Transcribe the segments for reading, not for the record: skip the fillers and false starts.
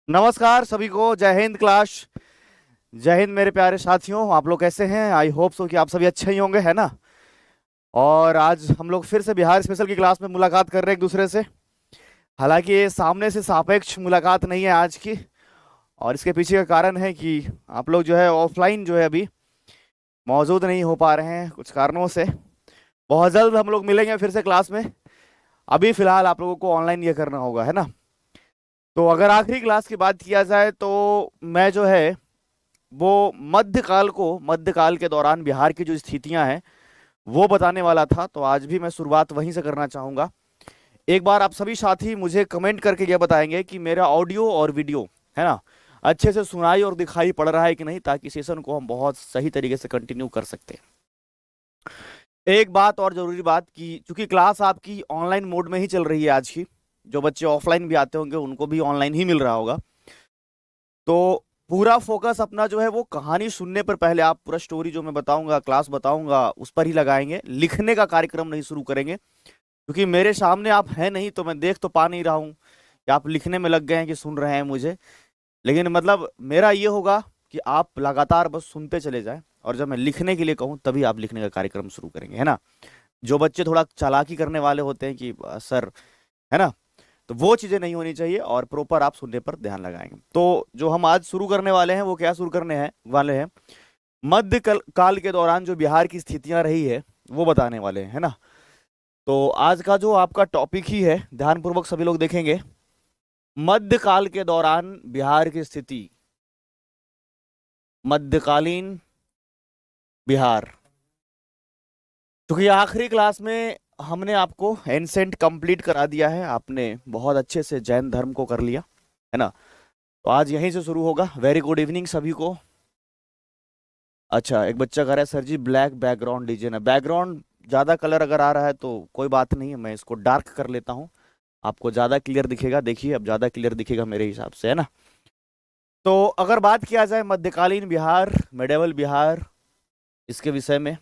नमस्कार सभी को। जय हिंद क्लास। जय हिंद मेरे प्यारे साथियों। आप लोग कैसे हैं? आई होप सो कि आप सभी अच्छे ही होंगे, है ना। और आज हम लोग फिर से बिहार स्पेशल की क्लास में मुलाकात कर रहे हैं एक दूसरे से। हालांकि ये सामने से सापेक्ष मुलाकात नहीं है आज की। और इसके पीछे का कारण है कि आप लोग जो है ऑफलाइन जो है अभी मौजूद नहीं हो पा रहे हैं कुछ कारणों से। बहुत जल्द हम लोग मिलेंगे फिर से क्लास में। अभी फिलहाल आप लोगों को ऑनलाइन ये करना होगा, है ना। तो अगर आखिरी क्लास की बात किया जाए तो मैं जो है वो मध्यकाल के दौरान बिहार की जो स्थितियां हैं वो बताने वाला था। तो आज भी मैं शुरुआत वहीं से करना चाहूंगा। एक बार आप सभी साथी मुझे कमेंट करके ये बताएंगे कि मेरा ऑडियो और वीडियो, है ना, अच्छे से सुनाई और दिखाई पड़ रहा है कि नहीं, ताकि सेशन को हम बहुत सही तरीके से कंटिन्यू कर सकते हैं। एक बात और जरूरी बात कि चूंकि क्लास आपकी ऑनलाइन मोड में ही चल रही है आज की, जो बच्चे ऑफलाइन भी आते होंगे उनको भी ऑनलाइन ही मिल रहा होगा। तो पूरा फोकस अपना जो है वो कहानी सुनने पर, पहले आप पूरा स्टोरी जो मैं बताऊंगा, क्लास बताऊंगा, उस पर ही लगाएंगे। लिखने का कार्यक्रम नहीं शुरू करेंगे, क्योंकि मेरे सामने आप हैं नहीं तो मैं देख तो पा नहीं रहा हूं कि आप लिखने में लग गए हैं कि सुन रहे हैं मुझे। लेकिन मतलब मेरा ये होगा कि आप लगातार बस सुनते चले जाएं, और जब मैं लिखने के लिए कहूं तभी आप लिखने का कार्यक्रम शुरू करेंगे, है ना। जो बच्चे थोड़ा चालाकी करने वाले होते हैं कि सर, है ना, तो वो चीजें नहीं होनी चाहिए और प्रॉपर आप सुनने पर ध्यान लगाएंगे। तो जो हम आज शुरू करने वाले हैं वो क्या शुरू करने हैं वाले हैं, काल के दौरान जो बिहार की स्थितियां रही है वो बताने वाले हैं, है ना। तो आज का जो आपका टॉपिक ही है, ध्यानपूर्वक सभी लोग देखेंगे। मध्यकाल के दौरान बिहार की स्थिति, मध्यकालीन बिहार। क्योंकि आखिरी क्लास में हमने आपको एंसेंट कंप्लीट करा दिया है, आपने बहुत अच्छे से जैन धर्म को कर लिया, है ना। तो आज यहीं से शुरू होगा। वेरी गुड इवनिंग सभी को। अच्छा, एक बच्चा कह रहा है सर जी ब्लैक बैकग्राउंड लीजिए ना। बैकग्राउंड ज्यादा कलर अगर आ रहा है तो कोई बात नहीं है, मैं इसको डार्क कर लेता हूँ, आपको ज्यादा क्लियर दिखेगा। देखिए अब ज्यादा क्लियर दिखेगा मेरे हिसाब से, है ना। तो अगर बात किया जाए मध्यकालीन बिहार, मेडेवल बिहार, इसके विषय में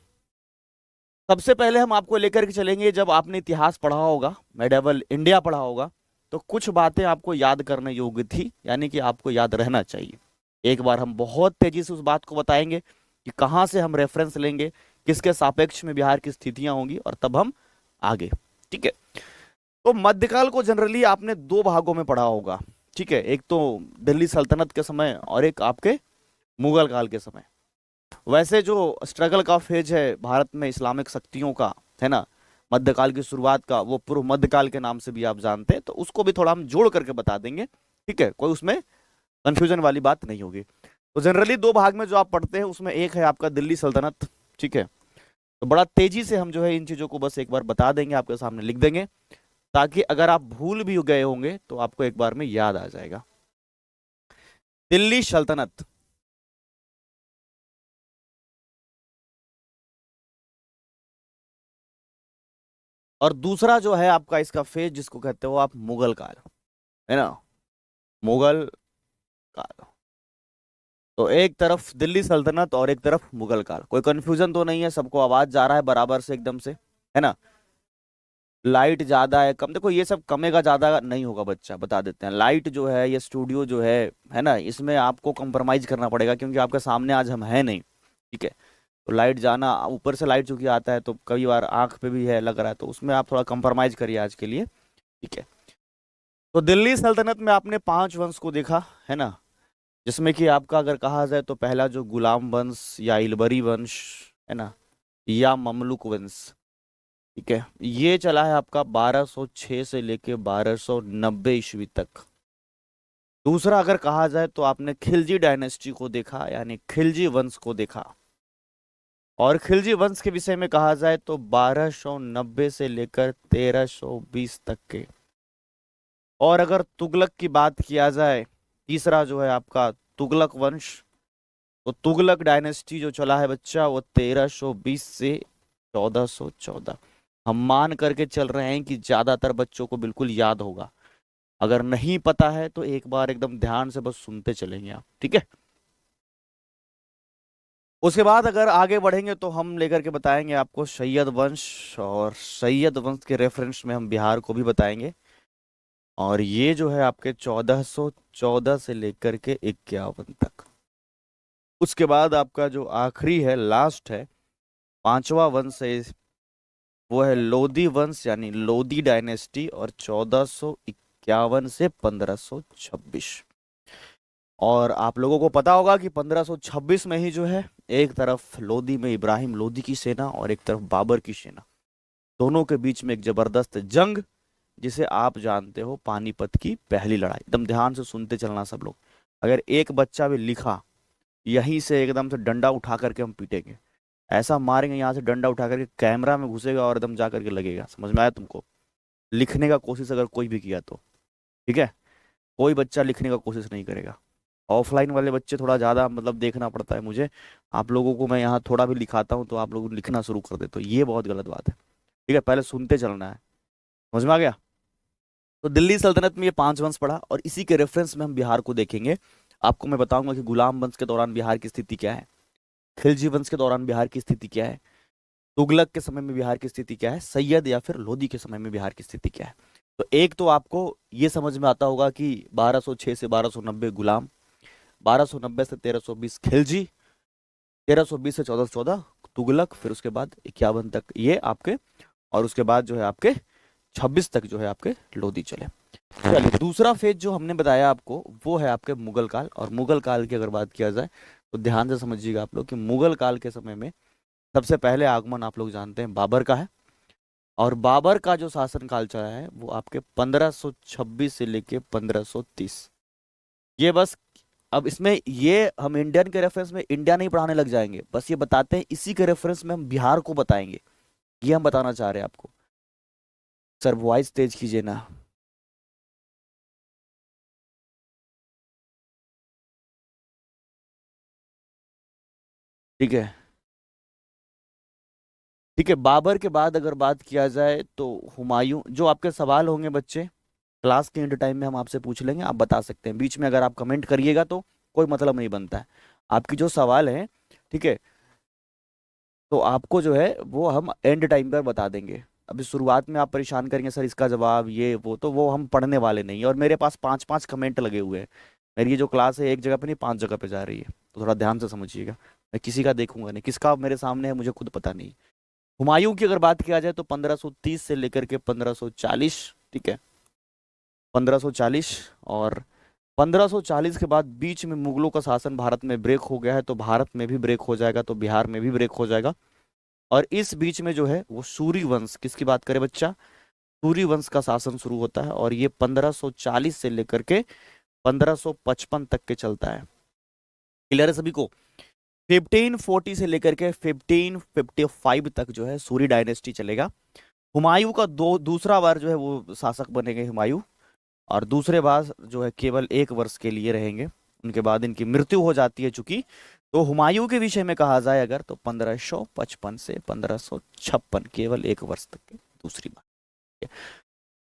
सबसे पहले हम आपको लेकर के चलेंगे। जब आपने इतिहास पढ़ा होगा, मेडेवल इंडिया पढ़ा होगा, तो कुछ बातें आपको याद करने योग्य थी, यानी कि आपको याद रहना चाहिए। एक बार हम बहुत तेजी से उस बात को बताएंगे कि कहाँ से हम रेफरेंस लेंगे, किसके सापेक्ष में बिहार की स्थितियां होंगी, और तब हम आगे। ठीक है। तो मध्यकाल को जनरली आपने दो भागों में पढ़ा होगा। ठीक है, एक तो दिल्ली सल्तनत के समय और एक आपके मुगल काल के समय। वैसे जो स्ट्रगल का फेज है भारत में इस्लामिक शक्तियों का, है ना, मध्यकाल की शुरुआत का, वो पूर्व मध्यकाल के नाम से भी आप जानते हैं, तो उसको भी थोड़ा हम जोड़ करके बता देंगे। ठीक है, कोई उसमें कंफ्यूजन वाली बात नहीं होगी। तो जनरली दो भाग में जो आप पढ़ते हैं उसमें एक है आपका दिल्ली सल्तनत। ठीक है। तो बड़ा तेजी से हम जो है इन चीजों को बस एक बार बता देंगे, आपके सामने लिख देंगे, ताकि अगर आप भूल भी गए होंगे तो आपको एक बार में याद आ जाएगा। दिल्ली सल्तनत। और दूसरा जो है आपका इसका फेज, जिसको कहते हो आप मुगल काल, है ना, मुगल काल। तो एक तरफ दिल्ली सल्तनत और एक तरफ मुगल काल। कोई कंफ्यूजन तो नहीं है? सबको आवाज जा रहा है बराबर से एकदम से, है ना। लाइट ज्यादा है कम, देखो ये सब कमे का ज्यादा नहीं होगा बच्चा, बता देते हैं। लाइट जो है ये स्टूडियो जो है ना, इसमें आपको कंप्रोमाइज करना पड़ेगा, क्योंकि आपके सामने आज हम हैं नहीं। ठीक है। तो लाइट जाना, ऊपर से लाइट चूंकि आता है तो कई बार आंख पे भी है लग रहा है, तो उसमें आप थोड़ा कंप्रोमाइज करिए आज के लिए। ठीक है। तो दिल्ली सल्तनत में आपने पांच वंश को देखा, है ना, जिसमें कि आपका अगर कहा जाए तो पहला जो गुलाम वंश या इलबरी वंश, है ना, या ममलुक वंश। ठीक है, ये चला है आपका 1206 से लेके 1290 ईस्वी तक। दूसरा अगर कहा जाए तो आपने खिलजी डायनेस्टी को देखा, यानी खिलजी वंश को देखा। और खिलजी वंश के विषय में कहा जाए तो 1290 से लेकर 1320 तक के। और अगर तुगलक की बात किया जाए, तीसरा जो है आपका तुगलक वंश, तो तुगलक डायनेस्टी जो चला है बच्चा वो 1320 से 1414। हम मान करके चल रहे हैं कि ज्यादातर बच्चों को बिल्कुल याद होगा। अगर नहीं पता है तो एक बार एकदम ध्यान से बस सुनते चलेंगे आप। ठीक है। उसके बाद अगर आगे बढ़ेंगे तो हम लेकर के बताएंगे आपको सैयद वंश, और सैयद वंश के रेफरेंस में हम बिहार को भी बताएंगे। और ये जो है आपके 1414 से लेकर के 51 तक। उसके बाद आपका जो आखिरी है, लास्ट है, पांचवा वंश है, वो है लोधी वंश यानी लोधी डायनेस्टी, और 1451 से 1526। और आप लोगों को पता होगा कि 1526 में ही जो है एक तरफ लोधी में इब्राहिम लोधी की सेना और एक तरफ बाबर की सेना, दोनों के बीच में एक जबरदस्त जंग, जिसे आप जानते हो पानीपत की पहली लड़ाई। एकदम ध्यान से सुनते चलना सब लोग। अगर एक बच्चा भी लिखा, यहीं से एकदम से डंडा उठा करके हम पीटेंगे, ऐसा मारेंगे यहाँ से डंडा उठा करके कैमरा में घुसेगा और एकदम जा करके लगेगा। समझ में आया तुमको? लिखने का कोशिश अगर कोई भी किया तो, ठीक है, कोई बच्चा लिखने का कोशिश नहीं करेगा। ऑफलाइन वाले बच्चे थोड़ा ज़्यादा मतलब देखना पड़ता है मुझे। आप लोगों को मैं यहाँ थोड़ा भी लिखाता हूँ तो आप लोग लिखना शुरू कर देते हो, ये बहुत गलत बात है। ठीक है, पहले सुनते चलना है। समझ में आ गया? तो दिल्ली सल्तनत में ये 5 वंश पढ़ा, और इसी के रेफरेंस में हम बिहार को देखेंगे। आपको मैं बताऊंगा कि गुलाम वंश के दौरान बिहार की स्थिति क्या है, खिलजी वंश के दौरान बिहार की स्थिति क्या है, तुगलक के समय में बिहार की स्थिति क्या है, सैयद या फिर लोधी के समय में बिहार की स्थिति क्या है। तो एक तो आपको ये समझ में आता होगा कि 1206 से 1290 गुलाम, 1290 से 1320 खिलजी, 1320 से 1414 तुगलक, फिर उसके बाद 51 तक ये आपके, और उसके बाद जो है आपके 26 तक जो है आपके लोधी चले। चलिए, दूसरा फेज जो हमने बताया आपको वो है आपके मुगल काल। और मुगल काल की अगर बात किया जाए तो ध्यान से समझिएगा आप लोग कि मुगल काल के समय में सबसे पहले आगमन आप लोग जानते हैं बाबर का है। और बाबर का जो शासन काल चला है वो आपके 1526 से लेके 1530। ये बस, अब इसमें ये हम इंडियन के रेफरेंस में इंडिया नहीं पढ़ाने लग जाएंगे, बस ये बताते हैं, इसी के रेफरेंस में हम बिहार को बताएंगे। ये हम बताना चाह रहे हैं आपको। सर वॉइस तेज कीजिए ना। ठीक है, ठीक है। बाबर के बाद अगर बात किया जाए तो हुमायूं, जो आपके सवाल होंगे बच्चे क्लास के एंड टाइम में हम आपसे पूछ लेंगे, आप बता सकते हैं। बीच में अगर आप कमेंट करिएगा तो कोई मतलब नहीं बनता है। आपकी जो सवाल है, ठीक है, तो आपको जो है वो हम एंड टाइम पर बता देंगे। अभी शुरुआत में आप परेशान करेंगे सर इसका जवाब ये वो, तो वो हम पढ़ने वाले नहीं। और मेरे पास 5-5 कमेंट लगे हुए हैं। मेरी ये जो क्लास है एक जगह पे नहीं 5 जगह पे जा रही है, तो थोड़ा ध्यान से समझिएगा। मैं किसी का देखूंगा नहीं, किसका मेरे सामने है मुझे खुद पता नहीं। हुमायूं की अगर बात किया जाए तो 1530 से लेकर के 1540, ठीक है, 1540। और 1540 के बाद बीच में मुगलों का शासन भारत में ब्रेक हो गया है, तो भारत में भी ब्रेक हो जाएगा, तो बिहार में भी ब्रेक हो जाएगा। और इस बीच में जो है वो सूरी वंश, किसकी बात करें बच्चा, सूरी वंश का शासन शुरू होता है, और ये 1540 से लेकर के 1555 तक के चलता है। क्लियर है सभी को? 1540 से लेकर के 1555 तक जो है सूरी डायनेस्टी चलेगा। हुमायूं का दूसरा बार जो है वो शासक बनेंगे हुमायूं, और दूसरे बार जो है केवल 1 वर्ष के लिए रहेंगे। उनके बाद इनकी मृत्यु हो जाती है चूंकि। तो हुमायूं के विषय में कहा जाए अगर, तो 1555 से 1556, केवल 1 वर्ष तक की दूसरी बात।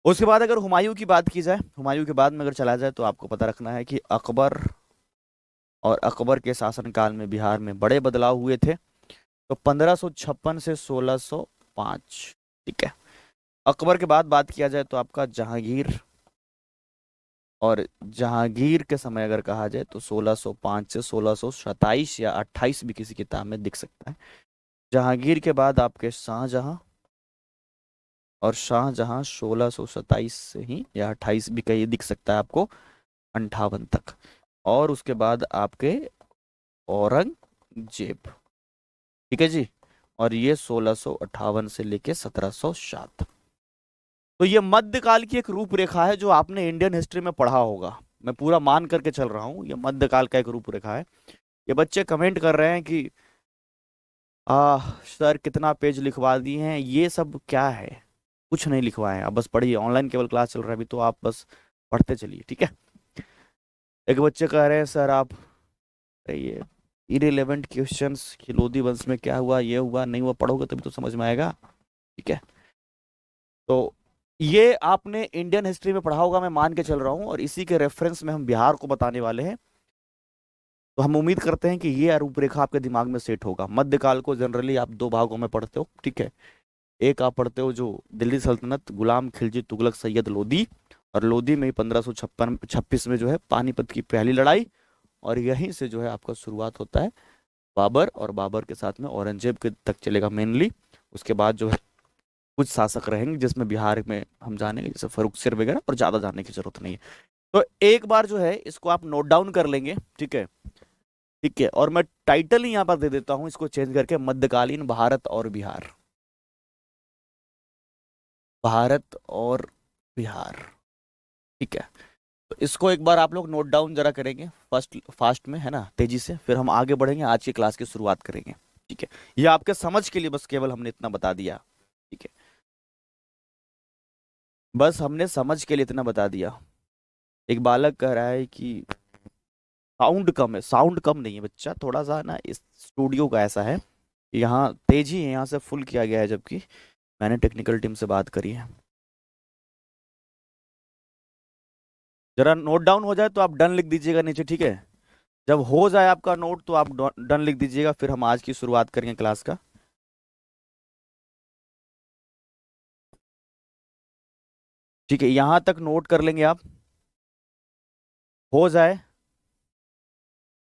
उसके बाद अगर हुमायूं की बात की जाए, हुमायूं के बाद में अगर चला जाए तो आपको पता रखना है कि अकबर, और अकबर के शासनकाल में बिहार में बड़े बदलाव हुए थे। तो 1556 से 1605, ठीक है। अकबर के बाद बात किया जाए तो आपका जहांगीर, और जहांगीर के समय अगर कहा जाए तो 1605 से 1627 या 28 भी किसी किताब में दिख सकता है। जहांगीर के बाद आपके शाहजहां, और शाहजहां 1627 से ही या 28 भी कहीं दिख सकता है आपको, 58 तक। और उसके बाद आपके औरंगजेब, ठीक है जी, और ये 1658 से लेके 1707। तो ये मध्यकाल की एक रूपरेखा है जो आपने इंडियन हिस्ट्री में पढ़ा होगा। मैं पूरा मान करके चल रहा हूँ, ये मध्यकाल का एक रूपरेखा है। ये बच्चे कमेंट कर रहे हैं कि सर कितना पेज लिखवा दिए हैं, ये सब क्या है? कुछ नहीं लिखवाए हैं, आप बस पढ़िए। ऑनलाइन केवल क्लास चल रहा है अभी, तो आप बस पढ़ते चलिए, ठीक है। एक बच्चे कह रहे हैं सर आप ये इरेलेवेंट क्वेश्चंस कि लोधी वंश में क्या हुआ, ये हुआ नहीं हुआ, पढ़ोगे तभी तो समझ में आएगा, ठीक है। तो ये आपने इंडियन हिस्ट्री में पढ़ा होगा, मैं मान के चल रहा हूँ, और इसी के रेफरेंस में हम बिहार को बताने वाले हैं। तो हम उम्मीद करते हैं कि ये रूपरेखा आपके दिमाग में सेट होगा। मध्यकाल को जनरली आप 2 भागों में पढ़ते हो, ठीक है। एक आप पढ़ते हो जो दिल्ली सल्तनत, गुलाम, खिलजी, तुगलक, सैयद, लोधी। और लोधी में ही 1556 में जो है पानीपत की पहली लड़ाई, और यहीं से जो है आपका शुरुआत होता है बाबर, और बाबर के साथ में औरंगजेब के तक चलेगा मेनली। उसके बाद जो है कुछ शासक रहेंगे जिसमें बिहार में हम जानेंगे, जैसे फर्रुखसियर वगैरह, और ज्यादा जानने की जरूरत नहीं है। तो एक बार जो है इसको आप नोट डाउन कर लेंगे, ठीक है। ठीक है, और मैं टाइटल ही यहाँ पर दे देता हूँ इसको चेंज करके, मध्यकालीन भारत और बिहार। भारत और बिहार, ठीक है। तो इसको एक बार आप लोग नोट डाउन जरा करेंगे फर्स्ट फास्ट में, है ना, तेजी से, फिर हम आगे बढ़ेंगे, आज की क्लास की शुरुआत करेंगे, ठीक है। ये आपके समझ के लिए बस केवल हमने इतना बता दिया, ठीक है। बस हमने समझ के लिए इतना बता दिया। एक बालक कह रहा है कि साउंड कम है। साउंड कम नहीं है बच्चा, थोड़ा सा ना इस स्टूडियो का ऐसा है, यहाँ तेज ही है, यहाँ से फुल किया गया है, जबकि मैंने टेक्निकल टीम से बात करी है। जरा नोट डाउन हो जाए तो आप डन लिख दीजिएगा नीचे, ठीक है। जब हो जाए आपका नोट तो आप डन लिख दीजिएगा, फिर हम आज की शुरुआत करेंगे क्लास का। ठीक है, यहां तक नोट कर लेंगे आप, हो जाए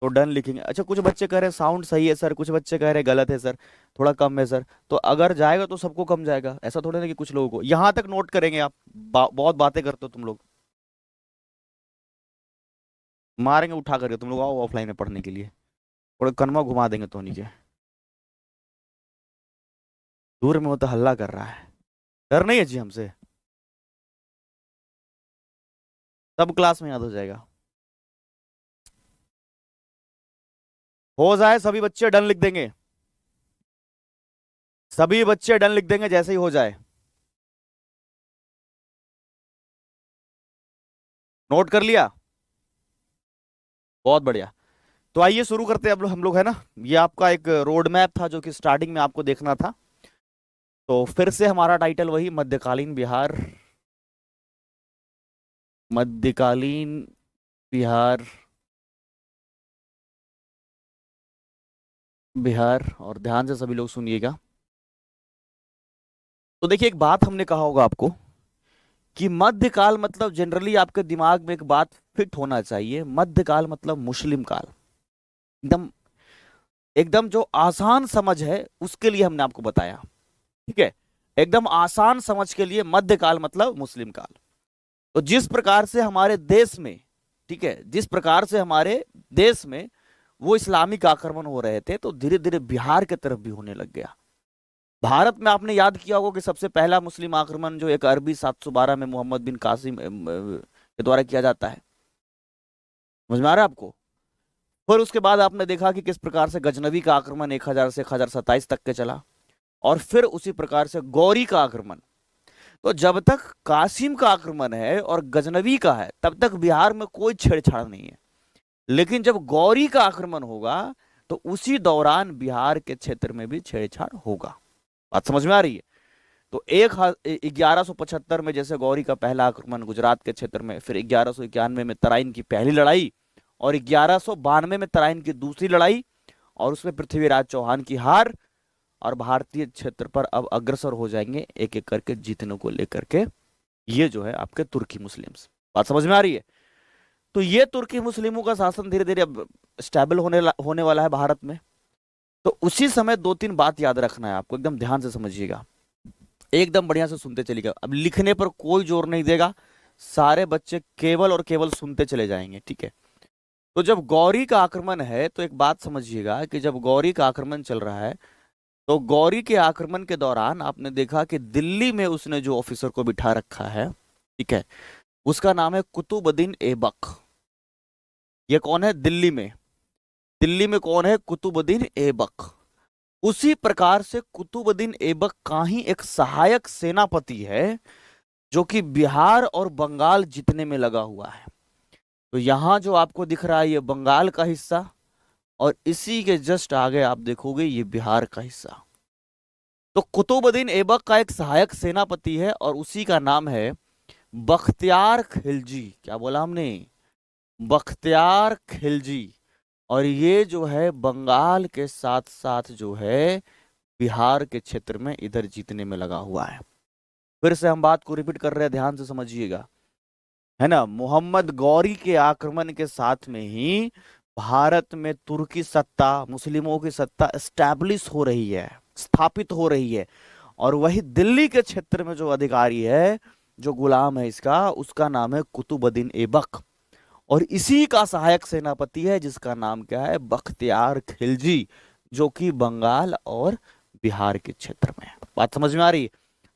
तो डन लिखेंगे। अच्छा, कुछ बच्चे कह रहे हैं साउंड सही है सर, कुछ बच्चे कह रहे हैं गलत है सर, थोड़ा कम है सर। तो अगर जाएगा तो सबको कम जाएगा, ऐसा थोड़ा ना कि कुछ लोगों को। यहां तक नोट करेंगे आप। बहुत बातें करते हो तुम लोग, मारेंगे उठा करके। तुम लोग आओ ऑफलाइन में पढ़ने के लिए, थोड़ा कनमा घुमा देंगे तो नहीं के। दूर में हो तो हल्ला कर रहा है, डर नहीं है जी हमसे, सब क्लास में याद हो जाएगा। हो जाए सभी बच्चे डन लिख देंगे, सभी बच्चे डन लिख देंगे जैसे ही हो जाए। नोट कर लिया, बहुत बढ़िया। तो आइए शुरू करते हैं अब हम लोग, है ना। ये आपका एक रोड मैप था जो कि स्टार्टिंग में आपको देखना था। तो फिर से हमारा टाइटल वही, मध्यकालीन बिहार। मध्यकालीन बिहार, बिहार। और ध्यान से सभी लोग सुनिएगा। तो देखिए, एक बात हमने कहा होगा आपको कि मध्यकाल मतलब, जनरली आपके दिमाग में एक बात फिट होना चाहिए, मध्यकाल मतलब मुस्लिम काल। एकदम एकदम जो आसान समझ है उसके लिए हमने आपको बताया, ठीक है। एकदम आसान समझ के लिए मध्यकाल मतलब मुस्लिम काल। तो जिस प्रकार से हमारे देश में, ठीक है, जिस प्रकार से हमारे देश में वो इस्लामिक आक्रमण हो रहे थे, तो धीरे धीरे बिहार की तरफ भी होने लग गया। भारत में आपने याद किया होगा कि सबसे पहला मुस्लिम आक्रमण जो एक अरबी 712 में मोहम्मद बिन कासिम के द्वारा किया जाता है। समझ में आ रहा है आपको। फिर उसके बाद आपने देखा कि किस प्रकार से गजनवी का आक्रमण 1000 से 1027 तक के चला, और फिर उसी प्रकार से गौरी का आक्रमण। तो जब तक कासिम का आक्रमण है और गजनवी का है, तब तक बिहार में कोई छेड़छाड़ नहीं है। लेकिन जब गौरी का आक्रमण होगा तो उसी दौरान बिहार के क्षेत्र में भी छेड़छाड़ होगा। बात समझ में आ रही है। तो 1175 में जैसे गौरी का पहला आक्रमण गुजरात के क्षेत्र में, फिर 1191 में तराइन की पहली लड़ाई, और 1192 में तराइन की दूसरी लड़ाई, और उसमें पृथ्वीराज चौहान की हार, और भारतीय क्षेत्र पर अब अग्रसर हो जाएंगे एक एक करके जीतने को लेकर के। ये जो है आपके तुर्की मुस्लिम्स। बात समझ में आ रही है। तो ये तुर्की मुस्लिमों का शासन धीरे धीरे अब स्टेबल होने वाला है भारत में। तो उसी समय दो तीन बात याद रखना है आपको, एकदम ध्यान से समझिएगा, एकदम बढ़िया से सुनते चलिएगा। अब लिखने पर कोई जोर नहीं देगा, सारे बच्चे केवल और केवल सुनते चले जाएंगे, ठीक है। तो जब गौरी का आक्रमण है, तो एक बात समझिएगा कि जब गौरी का आक्रमण चल रहा है, तो गौरी के आक्रमण के दौरान आपने देखा कि दिल्ली में उसने जो ऑफिसर को बिठा रखा है, ठीक है, उसका नाम है कुतुबुद्दीन ऐबक। ये कौन है दिल्ली में? दिल्ली में कौन है? कुतुबुद्दीन ऐबक। उसी प्रकार से कुतुबुद्दीन ऐबक का ही एक सहायक सेनापति है जो कि बिहार और बंगाल जीतने में लगा हुआ है। तो यहां जो आपको दिख रहा है ये बंगाल का हिस्सा, और इसी के जस्ट आगे आप देखोगे ये बिहार का हिस्सा। तो कुतुबुद्दीन ऐबक का एक सहायक सेनापति है और उसी का नाम है बख्तियार खिलजी। क्या बोला हमने? बख्तियार खिलजी। और ये जो है बंगाल के साथ साथ जो है बिहार के क्षेत्र में इधर जीतने में लगा हुआ है। फिर से हम बात को रिपीट कर रहे हैं, ध्यान से समझिएगा। है ना, मोहम्मद गौरी के आक्रमण के साथ में ही भारत में तुर्की सत्ता, मुस्लिमों की सत्ता एस्टैब्लिश हो रही है, स्थापित हो रही है। और वही दिल्ली के क्षेत्र में जो अधिकारी है, जो गुलाम है इसका, उसका नाम है कुतुबुद्दीन ऐबक। और इसी का सहायक सेनापति है जिसका नाम क्या है, बख्तियार खिलजी, जो कि बंगाल और बिहार के क्षेत्र में है। बात समझ में आ रही है?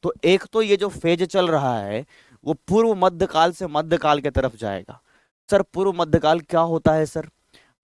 तो एक तो ये जो फेज चल रहा है वो पूर्व मध्यकाल से मध्यकाल की तरफ जाएगा। सर पूर्व मध्यकाल क्या होता है सर?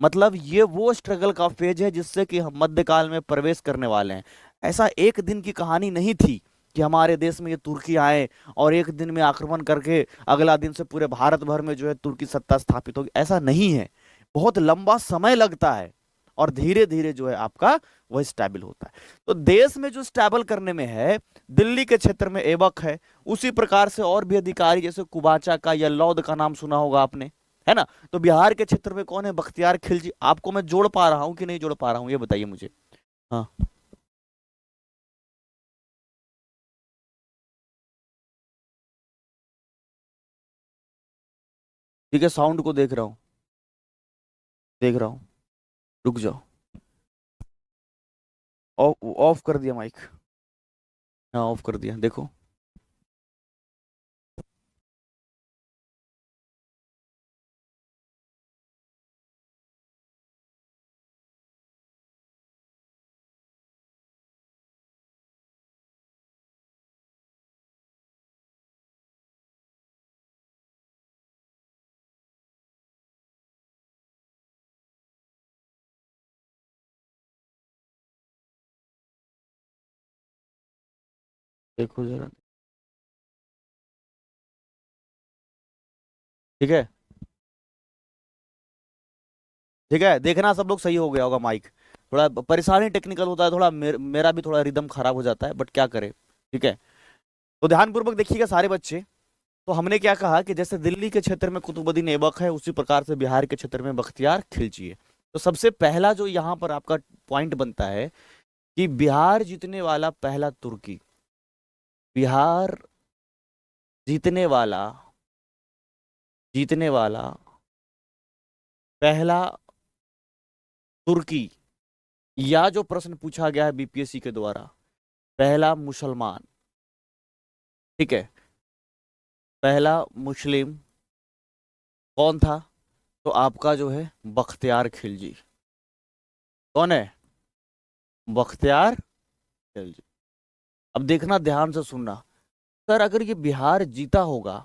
मतलब ये वो स्ट्रगल का फेज है जिससे कि हम मध्यकाल में प्रवेश करने वाले हैं। ऐसा एक दिन की कहानी नहीं थी कि हमारे देश में ये तुर्की आए और एक दिन में आक्रमण करके अगला दिन से पूरे भारत भर में जो है तुर्की सत्ता स्थापित होगी, ऐसा नहीं है। बहुत लंबा समय लगता है और धीरे धीरे जो है आपका वह स्टेबल होता है। तो देश में जो स्टेबल करने में है, दिल्ली के क्षेत्र में ऐबक है, उसी प्रकार से और भी अधिकारी जैसे कुबाचा का या लौद का नाम सुना होगा आपने, है ना। तो बिहार के क्षेत्र में कौन है, बख्तियार खिलजी। आपको मैं जोड़ पा रहा हूं कि नहीं जोड़ पा रहा हूं, ये बताइए मुझे। हाँ ठीक है, साउंड को देख रहा हूँ, देख रहा हूँ, रुक जाओ। ऑफ ऑफ कर दिया माइक। हाँ ऑफ कर दिया, देखो। देखो जरा, ठीक है, ठीक है, देखना सब लोग, सही हो गया होगा माइक। थोड़ा परेशानी टेक्निकल होता है, थोड़ा मेरा भी थोड़ा रिदम खराब हो जाता है, बट क्या करें। ठीक है, तो ध्यानपूर्वक देखिएगा सारे बच्चे। तो हमने क्या कहा कि जैसे दिल्ली के क्षेत्र में कुतुबुद्दीन ऐबक है, उसी प्रकार से बिहार के क्षेत्र में बख्तियार खिलजी है। तो सबसे पहला जो यहाँ पर आपका पॉइंट बनता है कि बिहार जीतने वाला पहला तुर्की, बिहार जीतने वाला, जीतने वाला पहला तुर्की, या जो प्रश्न पूछा गया है बीपीएससी के द्वारा, पहला मुसलमान, ठीक है, पहला मुस्लिम कौन था? तो आपका जो है बख्तियार खिलजी। कौन है? बख्तियार खिलजी। अब देखना, ध्यान से सुनना। सर अगर ये बिहार जीता होगा,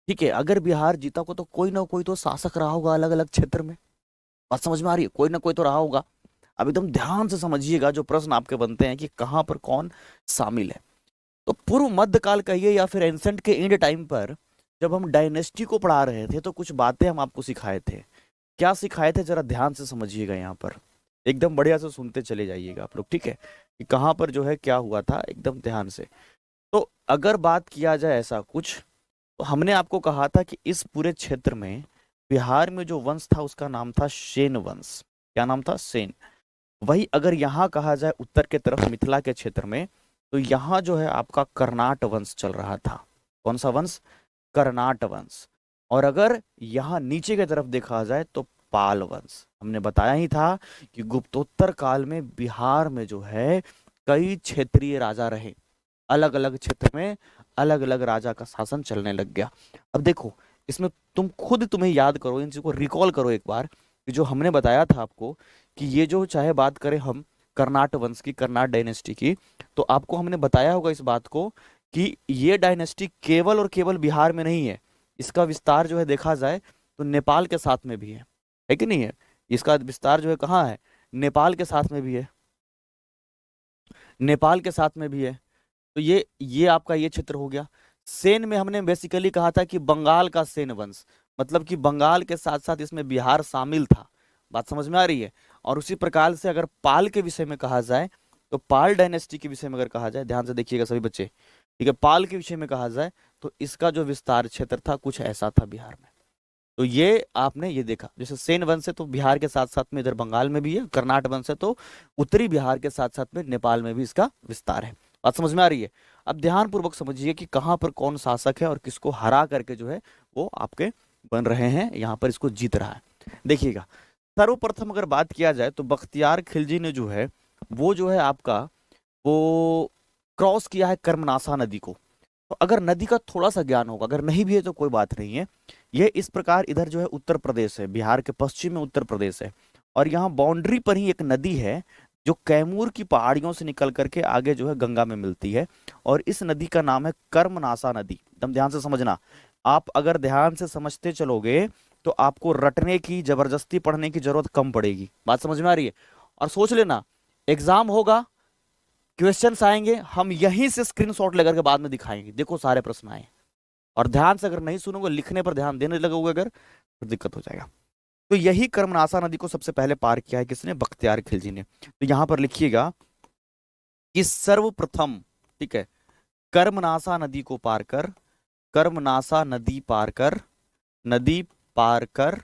ठीक है, अगर बिहार जीता होगा तो कोई ना कोई तो शासक रहा होगा अलग अलग क्षेत्र में। बात समझ में आ रही है? कोई ना कोई तो रहा होगा। अब एकदम ध्यान से समझिएगा जो प्रश्न आपके बनते हैं कि कहां पर कौन शामिल है। तो पूर्व मध्यकाल कहिए या फिर एंसेंट के एंड टाइम पर जब हम डायनेस्टी को पढ़ा रहे थे तो कुछ बातें हम आपको सिखाए थे। क्या सिखाए थे, जरा ध्यान से समझिएगा, यहाँ पर एकदम बढ़िया से सुनते चले जाइएगा आप लोग, ठीक है, कि कहाँ पर जो है क्या हुआ था, एकदम ध्यान से। तो अगर बात किया जाए ऐसा कुछ, तो हमने आपको कहा था कि इस पूरे क्षेत्र में बिहार में जो वंश था उसका नाम था सेन वंश। क्या नाम था? सेन। वही अगर यहाँ कहा जाए उत्तर के तरफ मिथिला के क्षेत्र में, तो यहाँ जो है आपका कर्नाट वंश चल रहा था। कौन सा वंश? कर्नाट वंश। और अगर यहाँ नीचे की तरफ देखा जाए तो पाल वंश। हमने बताया ही था कि गुप्तोत्तर काल में बिहार में जो है कई क्षेत्रीय राजा रहे, अलग अलग क्षेत्र में अलग अलग राजा का शासन चलने लग गया। अब देखो इसमें तुम खुद तुम्हें याद करो, इन चीजों को रिकॉल करो एक बार, कि जो हमने बताया था आपको कि ये जो चाहे बात करें हम कर्नाट वंश की, कर्नाट डायनेस्टी की, तो आपको हमने बताया होगा इस बात को कि ये डायनेस्टी केवल और केवल बिहार में नहीं है, इसका विस्तार जो है देखा जाए तो नेपाल के साथ में भी है कि नहीं है? इसका विस्तार जो है कहाँ है? नेपाल के साथ में भी है, नेपाल के साथ में भी है। तो ये आपका ये क्षेत्र हो गया। सेन में हमने बेसिकली कहा था कि बंगाल का सेन वंश, मतलब कि बंगाल के साथ साथ इसमें बिहार शामिल था। बात समझ में आ रही है? और उसी प्रकार से अगर पाल के विषय में कहा जाए, तो पाल डायनेस्टी के विषय में अगर कहा जाए, ध्यान से देखिएगा सभी बच्चे, ठीक है, पाल के विषय में कहा जाए तो इसका जो विस्तार क्षेत्र था कुछ ऐसा था बिहार में। तो ये आपने ये देखा, जैसे सेन वंश है तो बिहार के साथ साथ में इधर बंगाल में भी है, कर्नाटक वंश है तो उत्तरी बिहार के साथ साथ में नेपाल में भी इसका विस्तार है। बात समझ में आ रही है? अब ध्यानपूर्वक समझिए कि कहाँ पर कौन शासक है और किसको हरा करके जो है वो आपके बन रहे हैं, यहाँ पर इसको जीत रहा है। देखिएगा, सर्वप्रथम अगर बात किया जाए तो बख्तियार खिलजी ने जो है आपका वो क्रॉस किया है कर्मनासा नदी को। तो अगर नदी का थोड़ा सा ज्ञान होगा, अगर नहीं भी है तो कोई बात नहीं है। ये इस प्रकार इधर जो है उत्तर प्रदेश है, बिहार के पश्चिम में उत्तर प्रदेश है, और यहाँ बाउंड्री पर ही एक नदी है जो कैमूर की पहाड़ियों से निकल करके आगे जो है गंगा में मिलती है, और इस नदी का नाम है कर्मनासा नदी। एकदम ध्यान से समझना, आप अगर ध्यान से समझते चलोगे तो आपको रटने की, जबरदस्ती पढ़ने की जरूरत कम पड़ेगी। बात समझ में आ रही है? और सोच लेना, एग्जाम होगा, क्वेश्चंस आएंगे, हम यहीं से स्क्रीनशॉट लेकर के बाद में दिखाएंगे, देखो सारे प्रश्न आए। और ध्यान से अगर नहीं सुनोगे, लिखने पर ध्यान देने लगोगे अगर, तो दिक्कत हो जाएगा। तो यही कर्मनासा नदी को सबसे पहले पार किया है किसने? बख्तियार खिलजी ने। तो यहां पर लिखिएगा कि सर्वप्रथम, ठीक है, कर्मनासा नदी को पार कर, कर्मनासा नदी पार कर,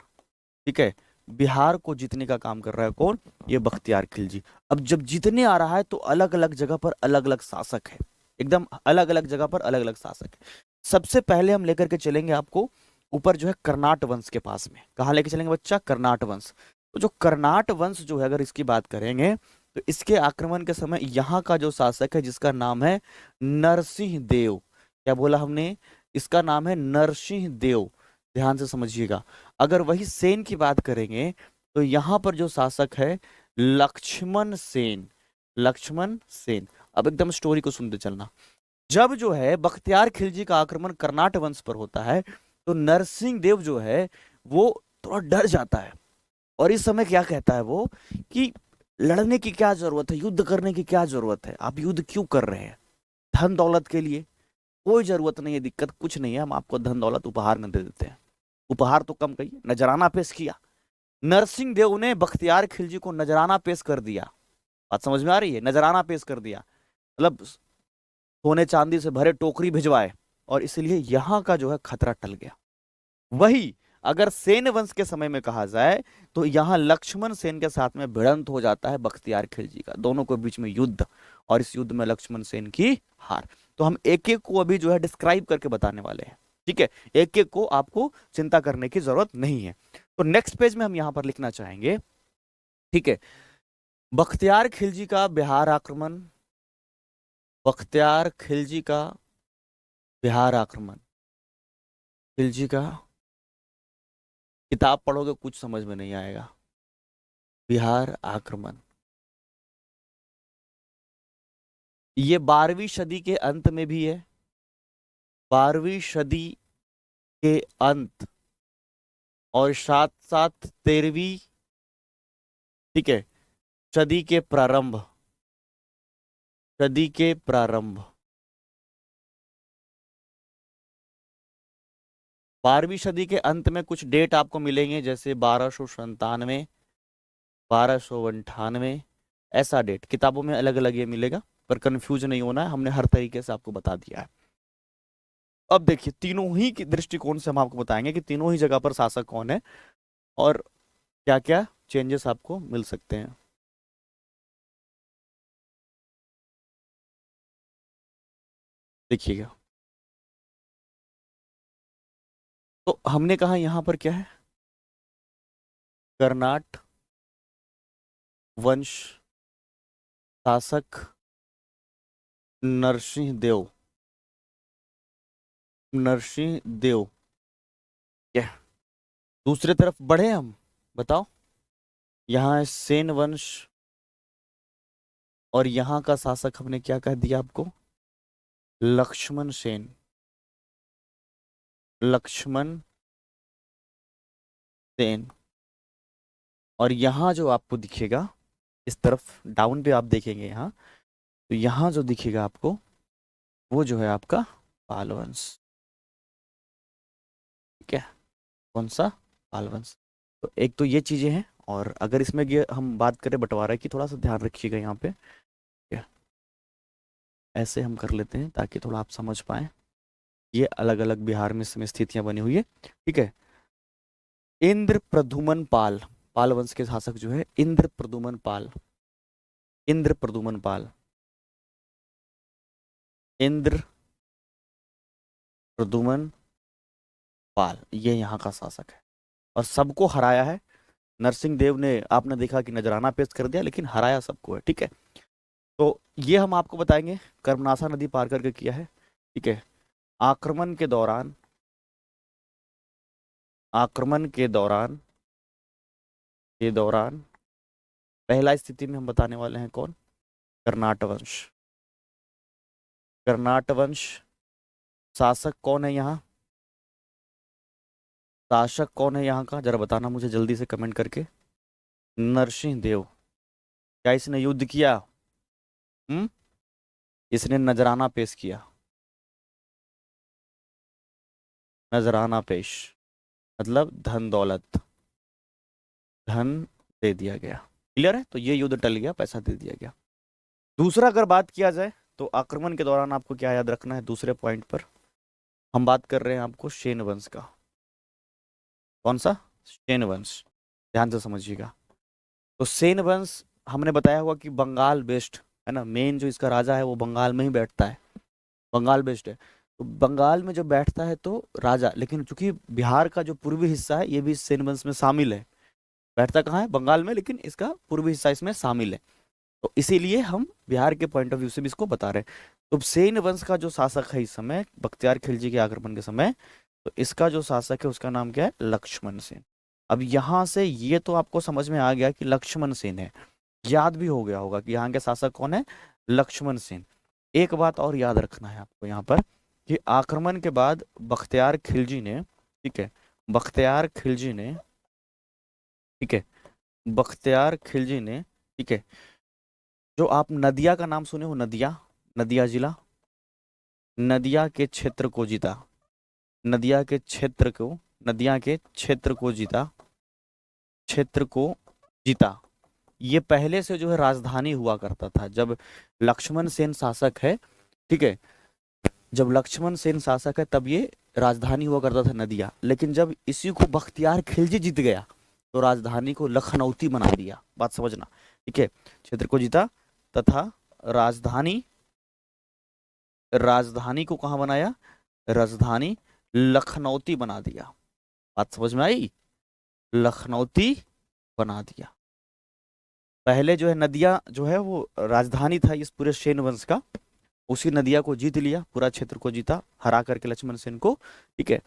ठीक है, बिहार को जीतने का काम कर रहा है कौन? ये बख्तियार खिलजी। अब जब जीतने आ रहा है तो अलग अलग जगह पर अलग अलग शासक है, एकदम अलग अलग जगह पर अलग अलग शासक है। सबसे पहले हम लेकर के चलेंगे आपको ऊपर जो है कर्नाट वंश के पास में। कहाँ लेके चलेंगे बच्चा? कर्नाट वंश। तो जो कर्नाट वंश जो है, अगर इसकी बात करेंगे तो इसके आक्रमण के समय यहाँ का जो शासक है जिसका नाम है नरसिंह देव। क्या बोला हमने? इसका नाम है नरसिंह देव। ध्यान से समझिएगा। अगर वही सेन की बात करेंगे तो यहाँ पर जो शासक है लक्ष्मण सेन, लक्ष्मण सेन। अब एकदम स्टोरी को सुनते चलना। जब जो है बख्तियार खिलजी का आक्रमण कर्नाट वंश पर होता है तो नरसिंह देव जो है वो थोड़ा डर जाता है, और इस समय क्या कहता है वो कि लड़ने की क्या जरूरत है, युद्ध करने की क्या जरूरत है, आप युद्ध क्यों कर रहे हैं? धन दौलत के लिए? कोई जरूरत नहीं है, दिक्कत कुछ नहीं है, हम आपको धन दौलत उपहार में दे देते हैं। उपहार तो कम कहिए, नजराना पेश किया। नरसिंह देव ने बख्तियार खिलजी को नजराना पेश कर दिया। बात समझ में आ रही है? नजराना पेश कर दिया मतलब सोने चांदी से भरे टोकरी भिजवाए, और इसलिए यहां का जो है खतरा टल गया। वही अगर सेन वंश के समय में कहा जाए तो यहां लक्ष्मण सेन के साथ में भिड़ंत हो जाता है बख्तियार खिलजी का, दोनों के बीच में युद्ध, और इस युद्ध में लक्ष्मण सेन की हार। तो हम एक एक को अभी जो है डिस्क्राइब करके बताने वाले हैं, ठीक है? एक एक को आपको चिंता करने की जरूरत नहीं है। तो नेक्स्ट पेज में हम यहां पर लिखना चाहेंगे, ठीक है, बख्तियार खिलजी का बिहार आक्रमण, बख्तियार खिलजी का बिहार आक्रमण, खिलजी का, किताब पढ़ोगे कुछ समझ में नहीं आएगा। बिहार आक्रमण, ये 12वीं सदी के अंत में भी है, 12वीं सदी के अंत, और साथ साथ 13वीं, ठीक है, सदी के प्रारंभ, सदी के प्रारंभ। 12वीं सदी के अंत में कुछ डेट आपको मिलेंगे, जैसे 1297, 1298, ऐसा डेट किताबों में अलग अलग ये मिलेगा, पर कंफ्यूज नहीं होना है, हमने हर तरीके से आपको बता दिया है। अब देखिए, तीनों ही की दृष्टिकोण से हम आपको बताएंगे कि तीनों ही जगह पर शासक कौन है और क्या क्या चेंजेस आपको मिल सकते हैं। देखिएगा, तो हमने कहा यहां पर क्या है? कर्नाट वंश शासक नरसिंह देव, नरसिंह देव। क्या दूसरे तरफ बढ़े हम? बताओ, यहाँ है सेन वंश, और यहाँ का शासक हमने क्या कह दिया आपको? लक्ष्मण सेन, लक्ष्मण सेन। और यहाँ जो आपको दिखेगा इस तरफ डाउन पे आप देखेंगे यहाँ, तो यहाँ जो दिखेगा आपको वो जो है आपका पाल वंश, ठीक है? कौन सा? पाल वंश। तो एक तो ये चीजें हैं, और अगर इसमें ये हम बात करें बंटवारा की, थोड़ा सा ध्यान रखिएगा यहाँ पे, ठीक है? ऐसे हम कर लेते हैं ताकि थोड़ा आप समझ पाए। ये अलग अलग बिहार में इसमें स्थितियां बनी हुई है, ठीक है? इंद्र प्रद्युमन पाल, पाल वंश के शासक जो है इंद्र प्रद्युमन पाल, इंद्र प्रद्युमन पाल। इंद्र प्रद्युमन पाल, ये यहाँ का शासक है और सबको हराया है। नरसिंह देव ने, आपने देखा कि नजराना पेश कर दिया, लेकिन हराया सबको है। ठीक है, तो ये हम आपको बताएंगे, कर्मनाशा नदी पार करके किया है। ठीक है, आक्रमण के दौरान, आक्रमण के दौरान पहला स्थिति में हम बताने वाले हैं कौन, कर्नाट वंश। कर्नाट वंश शासक कौन है यहाँ, शासक कौन है यहाँ का, जरा बताना मुझे जल्दी से कमेंट करके। नरसिंह देव। क्या इसने युद्ध किया? हम्म, इसने नजराना पेश किया, नजराना पेश मतलब धन दौलत, धन दे दिया गया। क्लियर है, तो ये युद्ध टल गया, पैसा दे दिया गया। दूसरा अगर बात किया जाए तो आक्रमण के दौरान आपको क्या याद रखना है, दूसरे पॉइंट पर हम बात कर रहे हैं आपको सेन वंश का। कौन सा? सेन वंश। ध्यान से समझिएगा। तो सेन वंश हमने बताया हुआ कि बंगाल बेस्ड है ना, मेन जो इसका राजा है वो बंगाल में ही बैठता है, बंगाल बेस्ड है। तो बंगाल में जो बैठता है तो राजा, लेकिन चूंकि बिहार का जो पूर्वी हिस्सा है ये भी सेन वंश में शामिल है। बैठता कहाँ है? बंगाल में, लेकिन इसका पूर्वी हिस्सा इसमें शामिल है। तो इसीलिए हम बिहार के पॉइंट ऑफ व्यू से भी इसको बता रहे हैं। तो सेन वंश का जो शासक है इस समय, बख्तियार खिलजी के आक्रमण के समय, तो इसका जो शासक है उसका नाम क्या है? लक्ष्मण सेन। अब यहां से ये तो आपको समझ में आ गया कि लक्ष्मण सेन है, याद भी हो गया होगा कि यहाँ के शासक कौन है? लक्ष्मण सेन। एक बात और याद रखना है आपको यहाँ पर कि आक्रमण के बाद बख्तियार खिलजी ने, ठीक है, बख्तियार खिलजी ने, ठीक है, बख्तियार खिलजी ने, ठीक है, जो आप नदिया का नाम सुने हो, नदिया, नदिया जिला, नदिया के क्षेत्र को जीता, नदिया के क्षेत्र को, नदिया के क्षेत्र को जीता, क्षेत्र को जीता। ये पहले से जो है राजधानी हुआ करता था जब लक्ष्मण सेन शासक है। ठीक है, जब लक्ष्मण सेन शासक है तब ये राजधानी हुआ करता था नदिया, लेकिन जब इसी को बख्तियार खिलजी जीत गया तो राजधानी को लखनऊती बना दिया। बात समझना, ठीक है, क्षेत्र को जीता तथा राजधानी, राजधानी को कहाँ बनाया? राजधानी लखनऊती बना दिया। बात समझ में आई? लखनऊती बना दिया। पहले जो है नदिया जो है वो राजधानी था इस पूरे सेन वंश का, उसी नदिया को जीत लिया, पूरा क्षेत्र को जीता हरा करके लक्ष्मण सेन को। ठीक है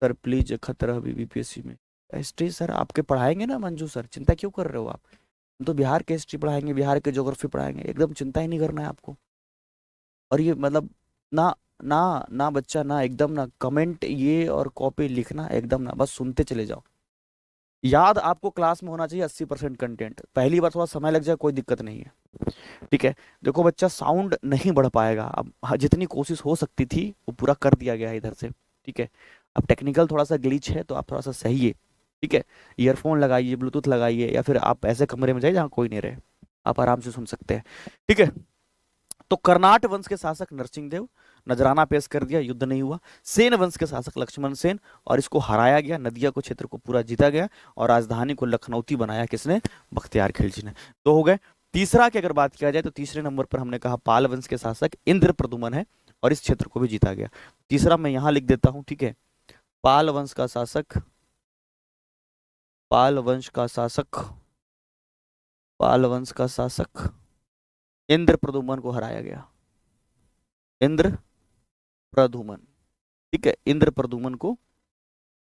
सर, प्लीज खतरा अभी बीपीएससी में हिस्ट्री सर आपके पढ़ाएंगे ना मंजू सर, चिंता क्यों कर रहे हो आप? हम तो बिहार के हिस्ट्री पढ़ाएंगे, बिहार के ज्योग्राफी पढ़ाएंगे, एकदम चिंता ही नहीं करना है आपको। और ये मतलब ना, ना बच्चा ना, एकदम ना कमेंट ये और कॉपी लिखना, एकदम ना, बस सुनते चले जाओ। याद आपको क्लास में होना चाहिए 80% कंटेंट। पहली बार थोड़ा समय लग जाए कोई दिक्कत नहीं है। ठीक है, देखो बच्चा साउंड नहीं बढ़ पाएगा, अब जितनी कोशिश हो सकती थी वो पूरा कर दिया गया है इधर से। ठीक है, अब टेक्निकल थोड़ा सा ग्लिच है तो आप थोड़ा सा सही है। ठीक है, ईयरफोन लगाइए, ब्लूटूथ लगाइए, या फिर आप ऐसे कमरे में जाइए जहाँ कोई नहीं रहे, आप आराम से सुन सकते हैं। ठीक है, तो कर्नाट वंश के शासक नरसिंह देव, नजराना पेश कर दिया, युद्ध नहीं हुआ। सेन वंश के शासक लक्ष्मण सेन, और इसको हराया गया, नदिया को क्षेत्र को पूरा जीता गया, और राजधानी को लखनऊती बनाया किसने? बख्तियार खिलजी ने। तो हो गए। तीसरा की अगर बात किया जाए तो तीसरे नंबर पर हमने कहा पाल वंश के शासक इंद्र प्रद्युमन है, और इस क्षेत्र को भी जीता गया। तीसरा मैं यहां लिख देता हूं, ठीक है, पाल वंश का शासक, पाल वंश का शासक, पाल वंश का शासक इंद्र प्रद्युमन को हराया गया, इंद्र प्रद्युमन। ठीक है, इंद्र प्रद्युमन को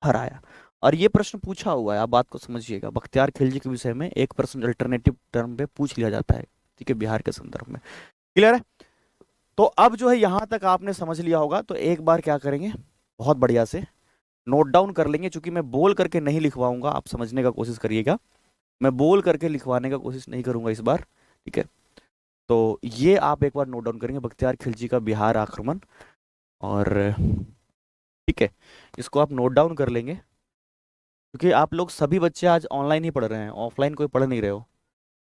हराया। और ये प्रश्न पूछा हुआ है, आप बात को समझिएगा, बख्तियार खिलजी के विषय में एक प्रश्न अल्टरनेटिव टर्म पे पूछ लिया जाता है। ठीक है, बिहार के संदर्भ में। क्लियर है? तो अब जो है यहां तक आपने समझ लिया होगा, तो एक बार क्या करेंगे, बहुत बढ़िया से नोट डाउन कर लेंगे, क्योंकि मैं बोल करके नहीं लिखवाऊंगा, आप समझने का कोशिश करिएगा, मैं बोल करके लिखवाने का कोशिश नहीं करूंगा इस बार। ठीक है, तो ये आप एक बार नोट डाउन करेंगे, बख्तियार खिलजी का बिहार आक्रमण, और ठीक है, इसको आप नोट डाउन कर लेंगे, क्योंकि आप लोग सभी बच्चे आज ऑनलाइन ही पढ़ रहे हैं, ऑफलाइन कोई पढ़ नहीं रहे हो,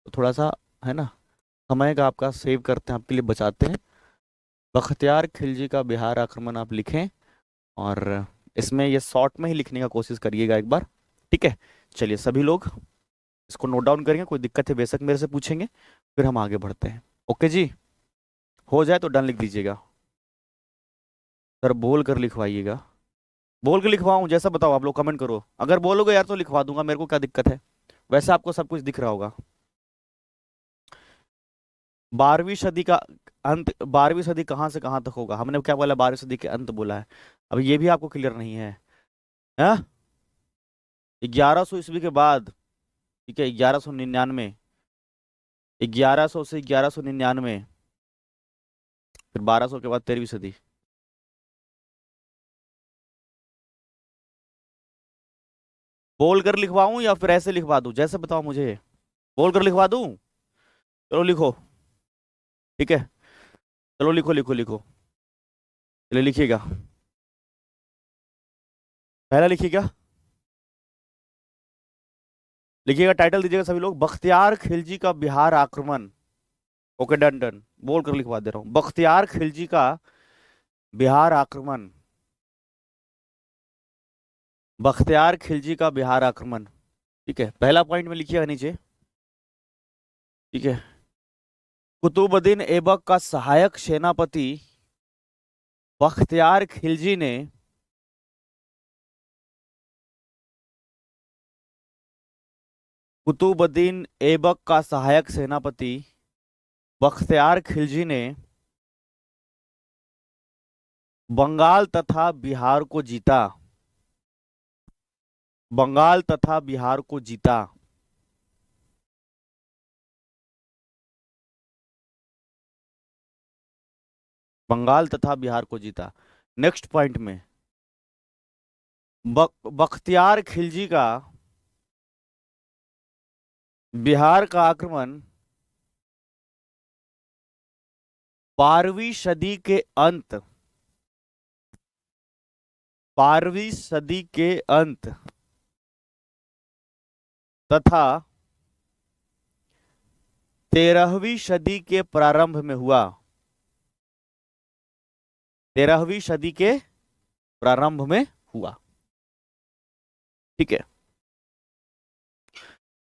तो थोड़ा सा है ना, समय का आपका सेव करते हैं, आपके लिए बचाते हैं। बख्तियार खिलजी का बिहार आक्रमण आप लिखें, और इसमें ये शॉर्ट में ही लिखने का कोशिश करिएगा एक बार। ठीक है, चलिए सभी लोग इसको नोट डाउन करेंगे, कोई दिक्कत है बेशक मेरे से पूछेंगे, फिर हम आगे बढ़ते हैं। ओके जी, हो जाए तो डन लिख दीजिएगा। सर बोल कर लिखवाइएगा। बोल के लिखवाऊं, जैसा बताओ आप लोग, कमेंट करो। अगर बोलोगे यार तो लिखवा दूंगा, मेरे को क्या दिक्कत है। वैसे आपको सब कुछ दिख रहा होगा। 12वीं सदी का अंत, 12वीं सदी कहाँ से कहाँ तक होगा? हमने क्या बोला? 12वीं सदी के अंत बोला है। अब ये भी आपको क्लियर नहीं है? हाँ, 1100 ईस्वी के बाद। ठीक है, 1199। 1100 से 1199, फिर 1200 के बाद 13वीं सदी। बोल कर लिखवाऊं या फिर ऐसे लिखवा दूं, जैसे बताओ मुझे। बोल कर लिखवा दूं? चलो लिखो। ठीक है, चलो लिखो लिखो लिखो। चलिए लिखिएगा। पहला लिखिएगा। लिखिएगा, टाइटल दीजिएगा सभी लोग, बख्तियार खिलजी का बिहार आक्रमण। Okay, done done. बोल कर लिखवा दे रहा हूँ, बख्तियार खिलजी का बिहार आक्रमण। बख्तियार खिलजी का बिहार आक्रमण। ठीक है, पहला पॉइंट में लिखिएगा नीचे। ठीक है, कुतुबुद्दीन ऐबक का सहायक सेनापति बख्तियार खिलजी ने कुतुबुद्दीन ऐबक का सहायक सेनापति बख्तियार खिलजी ने बंगाल तथा बिहार को जीता। बंगाल तथा बिहार को जीता। 'नेक्स्ट पॉइंट में बख्तियार खिलजी का बिहार का आक्रमण 12वीं सदी के अंत, 12वीं सदी के अंत तथा 13वीं सदी के प्रारंभ में हुआ। 13वीं सदी के प्रारंभ में हुआ। ठीक है,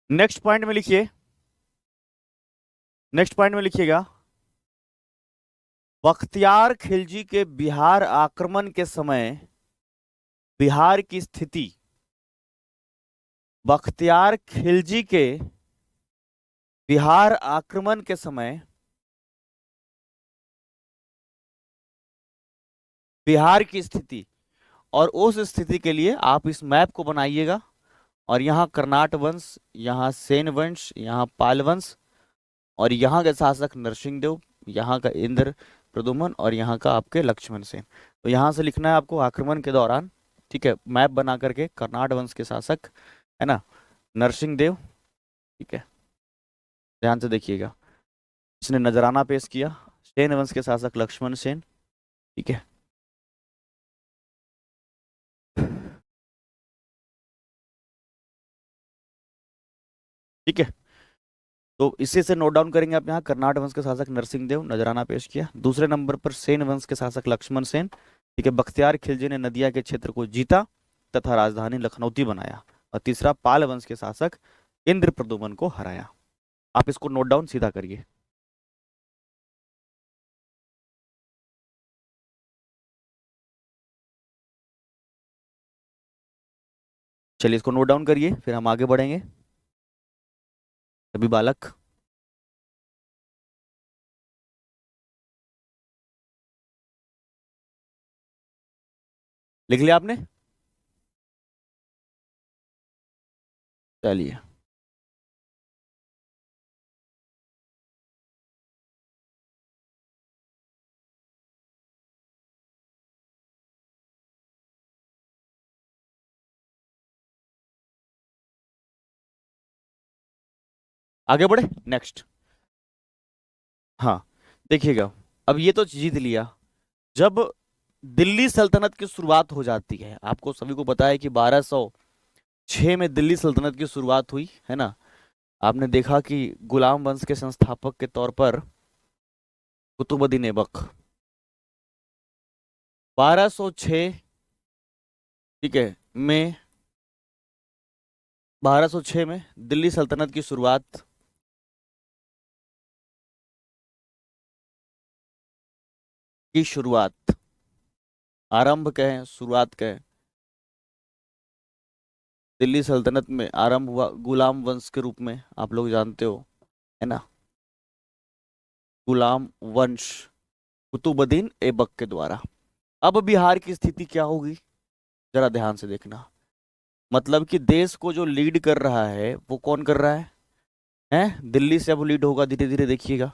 नेक्स्ट पॉइंट में लिखिए। नेक्स्ट पॉइंट में लिखिएगा, बख्तियार खिलजी के बिहार आक्रमण के समय बिहार की स्थिति। बख्तियार खिलजी के बिहार आक्रमण के समय बिहार की स्थिति, और उस स्थिति के लिए आप इस मैप को बनाइएगा। और यहाँ कर्नाट वंश, यहाँ सेन वंश, यहाँ पाल वंश, और यहाँ के शासक नरसिंह देव, यहाँ का इंद्र प्रदुम्न, और यहाँ का आपके लक्ष्मण सेन। तो यहाँ से लिखना है आपको आक्रमण के दौरान। ठीक है, मैप बना करके, कर्नाट वंश के शासक है ना नरसिंह देव। ठीक है, ध्यान से देखिएगा, इसने नजराना पेश किया। सेन वंश के शासक लक्ष्मण सेन। ठीक है, ठीक है। तो इसी से नोट डाउन करेंगे आप यहाँ, कर्नाट वंश के शासक नरसिंह देव, नजराना पेश किया। दूसरे नंबर पर सेन वंश के शासक लक्ष्मण सेन। ठीक है, बख्तियार खिलजी ने नदिया के क्षेत्र को जीता तथा राजधानी लखनऊती बनाया। और तीसरा, पाल वंश के शासक इंद्र प्रदुम्न को हराया। आप इसको नोट डाउन सीधा करिए। चलिए इसको नोट डाउन करिए, फिर हम आगे बढ़ेंगे। सभी बालक लिख लिया आपने? चलिए, आगे बढ़े। नेक्स्ट, हाँ देखिएगा, अब ये तो जीत लिया। जब दिल्ली सल्तनत की शुरुआत हो जाती है, आपको सभी को पता है कि 1206 में दिल्ली सल्तनत की शुरुआत हुई है ना। आपने देखा कि गुलाम वंश के संस्थापक के तौर पर कुतुबुद्दीन ऐबक 1206, ठीक है, में 1206 में दिल्ली सल्तनत की शुरुआत की शुरुआत, आरंभ कहें शुरुआत कहें, दिल्ली सल्तनत में आरंभ हुआ गुलाम वंश के रूप में, आप लोग जानते हो, है ना, गुलाम वंश, कुतुबुद्दीन ऐबक के द्वारा। अब बिहार की स्थिति क्या होगी, जरा ध्यान से देखना। मतलब कि देश को जो लीड कर रहा है वो कौन कर रहा है, हैं? दिल्ली से अब लीड होगा धीरे धीरे, देखिएगा।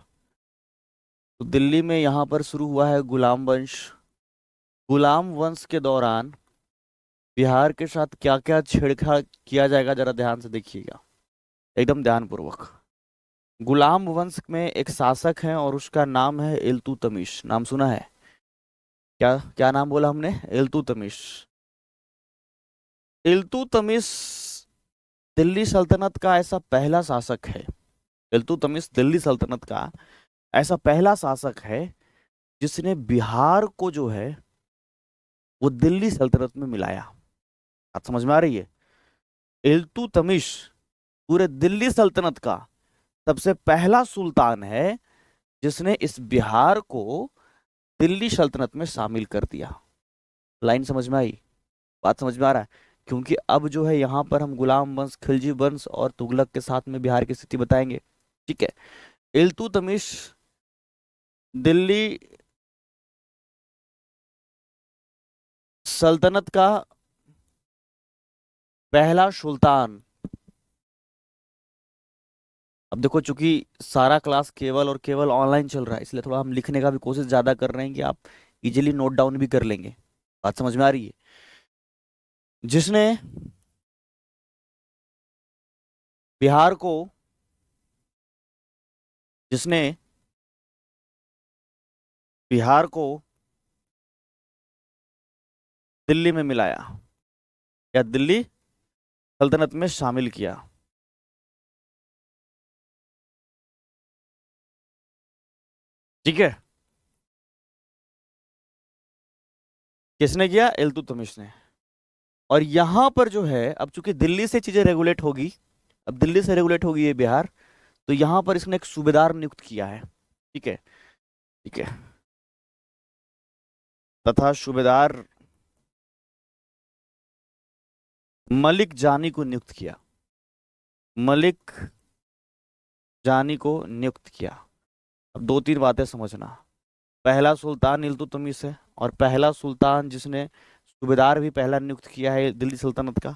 तो दिल्ली में यहाँ पर शुरू हुआ है गुलाम वंश। गुलाम वंश के दौरान बिहार के साथ क्या क्या छेड़छाड़ किया जाएगा, जरा ध्यान से देखिएगा, एकदम ध्यानपूर्वक। गुलाम वंश में एक शासक है और उसका नाम है इल्तुतमिश, नाम सुना है? क्या क्या नाम बोला हमने? इल्तुतमिश। इल्तुतमिश दिल्ली सल्तनत का ऐसा पहला शासक है, इल्तुतमिश दिल्ली सल्तनत का ऐसा पहला शासक है जिसने बिहार को जो है वो दिल्ली सल्तनत में मिलाया। बात समझ में आ रही है? इल्तुतमिश पूरे दिल्ली सल्तनत का सबसे पहला सुल्तान है जिसने इस बिहार को दिल्ली सल्तनत में शामिल कर दिया। लाइन समझ में आई? बात समझ में आ रहा है? क्योंकि अब जो है यहाँ पर हम गुलाम वंश, खिलजी वंश और तुगलक के साथ में बिहार की स्थिति बताएंगे। ठीक है, इल्तुतमिश दिल्ली सल्तनत का पहला सुल्तान। अब देखो, चूंकि सारा क्लास केवल और केवल ऑनलाइन चल रहा है, इसलिए थोड़ा हम लिखने का भी कोशिश ज्यादा कर रहे हैं कि आप इजीली नोट डाउन भी कर लेंगे। बात समझ में आ रही है? जिसने बिहार को, जिसने बिहार को दिल्ली में मिलाया या दिल्ली सल्तनत में शामिल किया। ठीक है, किसने किया? इल्तुतमिश ने। और यहां पर जो है, अब चूंकि दिल्ली से चीजें रेगुलेट होगी, अब दिल्ली से रेगुलेट होगी ये बिहार, तो यहां पर इसने एक सूबेदार नियुक्त किया है। ठीक है, ठीक है, तथा सूबेदार मलिक जानी को नियुक्त किया, मलिक जानी को नियुक्त किया। अब दो तीन बातें समझना। पहला सुल्तान इल्तुतमिश है, और पहला सुल्तान जिसने सूबेदार भी पहला नियुक्त किया है दिल्ली सल्तनत का,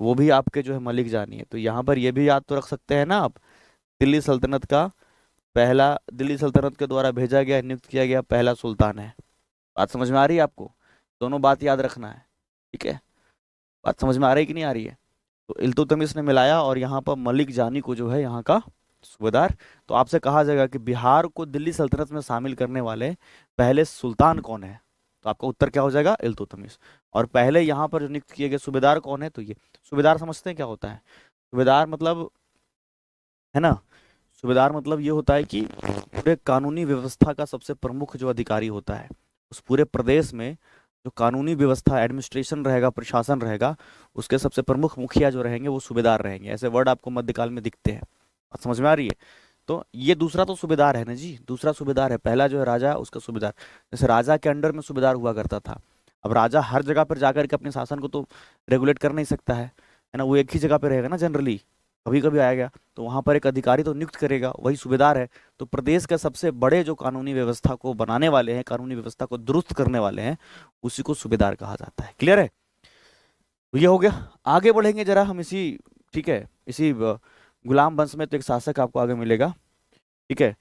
वो भी आपके जो है मलिक जानी है। तो यहाँ पर ये भी याद तो रख सकते हैं ना आप, दिल्ली सल्तनत का पहला, दिल्ली सल्तनत के द्वारा भेजा गया, नियुक्त किया गया पहला सुल्तान है। बात समझ में आ रही है आपको? दोनों बात याद रखना है। ठीक है, बात समझ में आ रही है कि नहीं आ रही है? तो इल्तुतमिश ने मिलाया और यहाँ पर मलिक जानी को जो है यहाँ का सूबेदार। तो आपसे कहा जाएगा कि बिहार को दिल्ली सल्तनत में शामिल करने वाले पहले सुल्तान कौन है, तो आपका उत्तर क्या हो जाएगा? इल्तुतमिश। और पहले यहाँ पर जो नियुक्त किए गए सूबेदार कौन है, तो ये सूबेदार समझते हैं क्या होता है? सूबेदार मतलब, है ना, सूबेदार मतलब ये होता है कि पूरे कानूनी व्यवस्था का सबसे प्रमुख जो अधिकारी होता है, उस पूरे प्रदेश में जो कानूनी व्यवस्था, एडमिनिस्ट्रेशन रहेगा, प्रशासन रहेगा, उसके सबसे प्रमुख मुखिया जो रहेंगे वो सूबेदार रहेंगे। ऐसे वर्ड आपको मध्यकाल में दिखते हैं। बात समझ में आ रही है? तो ये दूसरा तो सूबेदार है ना जी, दूसरा सूबेदार है। पहला जो है राजा, उसका सूबेदार। जैसे राजा के अंडर में सूबेदार हुआ करता था। अब राजा हर जगह पर जाकर के अपने शासन को तो रेगुलेट कर नहीं सकता है ना, वो एक ही जगह पे रहेगा ना जनरली, कभी कभी आएगा, तो वहां पर एक अधिकारी तो नियुक्त करेगा, वही सूबेदार है। तो प्रदेश का सबसे बड़े जो कानूनी व्यवस्था को बनाने वाले हैं, कानूनी व्यवस्था को दुरुस्त करने वाले हैं, उसी को सूबेदार कहा जाता है। क्लियर है? तो ये हो गया। आगे बढ़ेंगे जरा हम इसी, ठीक है, इसी गुलाम वंश में तो एक शासक आपको आगे मिलेगा। ठीक है,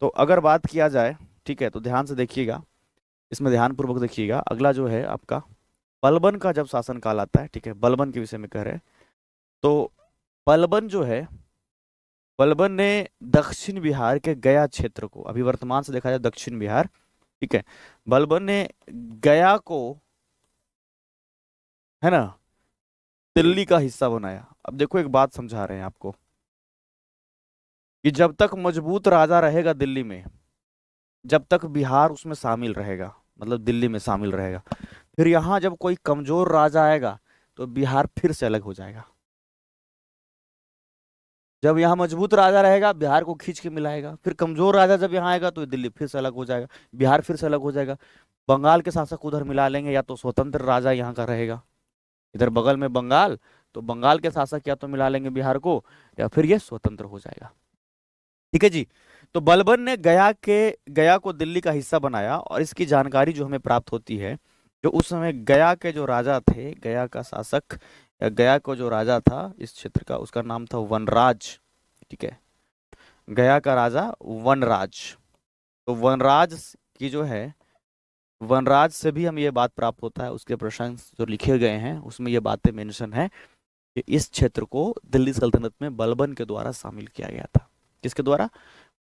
तो अगर बात किया जाए, ठीक है, तो ध्यान से देखिएगा, इसमें ध्यान पूर्वक देखिएगा। अगला जो है आपका बलबन का जब शासन काल आता है, ठीक है, बलबन के विषय में कह रहे हैं, तो बलबन जो है, बलबन ने दक्षिण बिहार के गया क्षेत्र को, अभी वर्तमान से देखा जाए दक्षिण बिहार, ठीक है, बलबन ने गया को, है ना, दिल्ली का हिस्सा बनाया। अब देखो एक बात समझा रहे हैं आपको कि जब तक मजबूत राजा रहेगा दिल्ली में, जब तक बिहार उसमें शामिल रहेगा, मतलब दिल्ली में शामिल रहेगा, फिर यहाँ जब कोई कमजोर राजा आएगा तो बिहार फिर से अलग हो जाएगा। जब यहाँ मजबूत राजा रहेगा बिहार को खींच के मिलाएगा, फिर कमजोर राजा जब यहाँ आएगा तो दिल्ली फिर से अलग हो जाएगा, बिहार फिर से अलग हो जाएगा। बंगाल के शासक उधर मिला लेंगे, या तो स्वतंत्र राजा यहाँ का रहेगा, इधर बगल में बंगाल, तो बंगाल के शासक या तो मिला लेंगे बिहार को, या फिर ये स्वतंत्र हो जाएगा। ठीक है जी। तो बलबन ने गया को दिल्ली का हिस्सा बनाया, और इसकी जानकारी जो हमें प्राप्त होती है, जो उस समय गया के जो राजा थे, गया का शासक या गया को जो राजा था इस क्षेत्र का, उसका नाम था वनराज। ठीक है, गया का राजा वनराज। तो वनराज की जो है, वनराज से भी हम ये बात प्राप्त होता है, उसके प्रशंस जो लिखे गए हैं उसमें ये बातें मेंशन है कि इस क्षेत्र को दिल्ली सल्तनत में बलबन के द्वारा शामिल किया गया था। किसके द्वारा?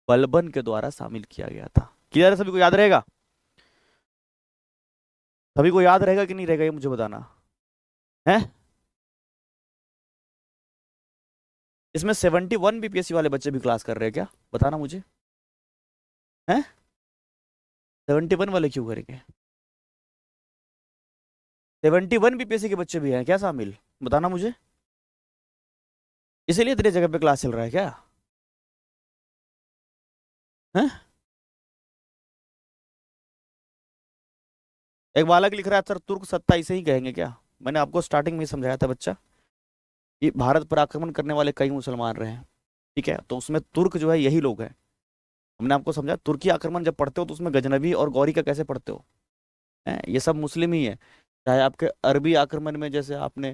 बलबन के द्वारा शामिल किया गया था। क्लियर है? सभी को याद रहेगा? सभी को याद रहेगा कि नहीं रहेगा, ये मुझे बताना है। इसमें 71 बीपीएससी वाले बच्चे भी क्लास कर रहे हैं क्या? बताना मुझे। हैं? 71 वाले क्यों करेंगे? 71 बीपीएससी के बच्चे भी हैं क्या शामिल? बताना मुझे। इसीलिए तेरे जगह पे क्लास चल रहा है क्या? हैं? एक बालक लिख रहा है, सर तुर्क सत्ता इसे ही कहेंगे क्या? मैंने आपको स्टार्टिंग में ही समझाया था बच्चा, ये भारत पर आक्रमण करने वाले कई मुसलमान रहे हैं। ठीक है, तो उसमें तुर्क जो है यही लोग हैं। हमने आपको समझा, तुर्की आक्रमण जब पढ़ते हो तो उसमें गजनबी और गौरी का कैसे पढ़ते हो? ये सब मुस्लिम ही है। चाहे आपके अरबी आक्रमण में जैसे आपने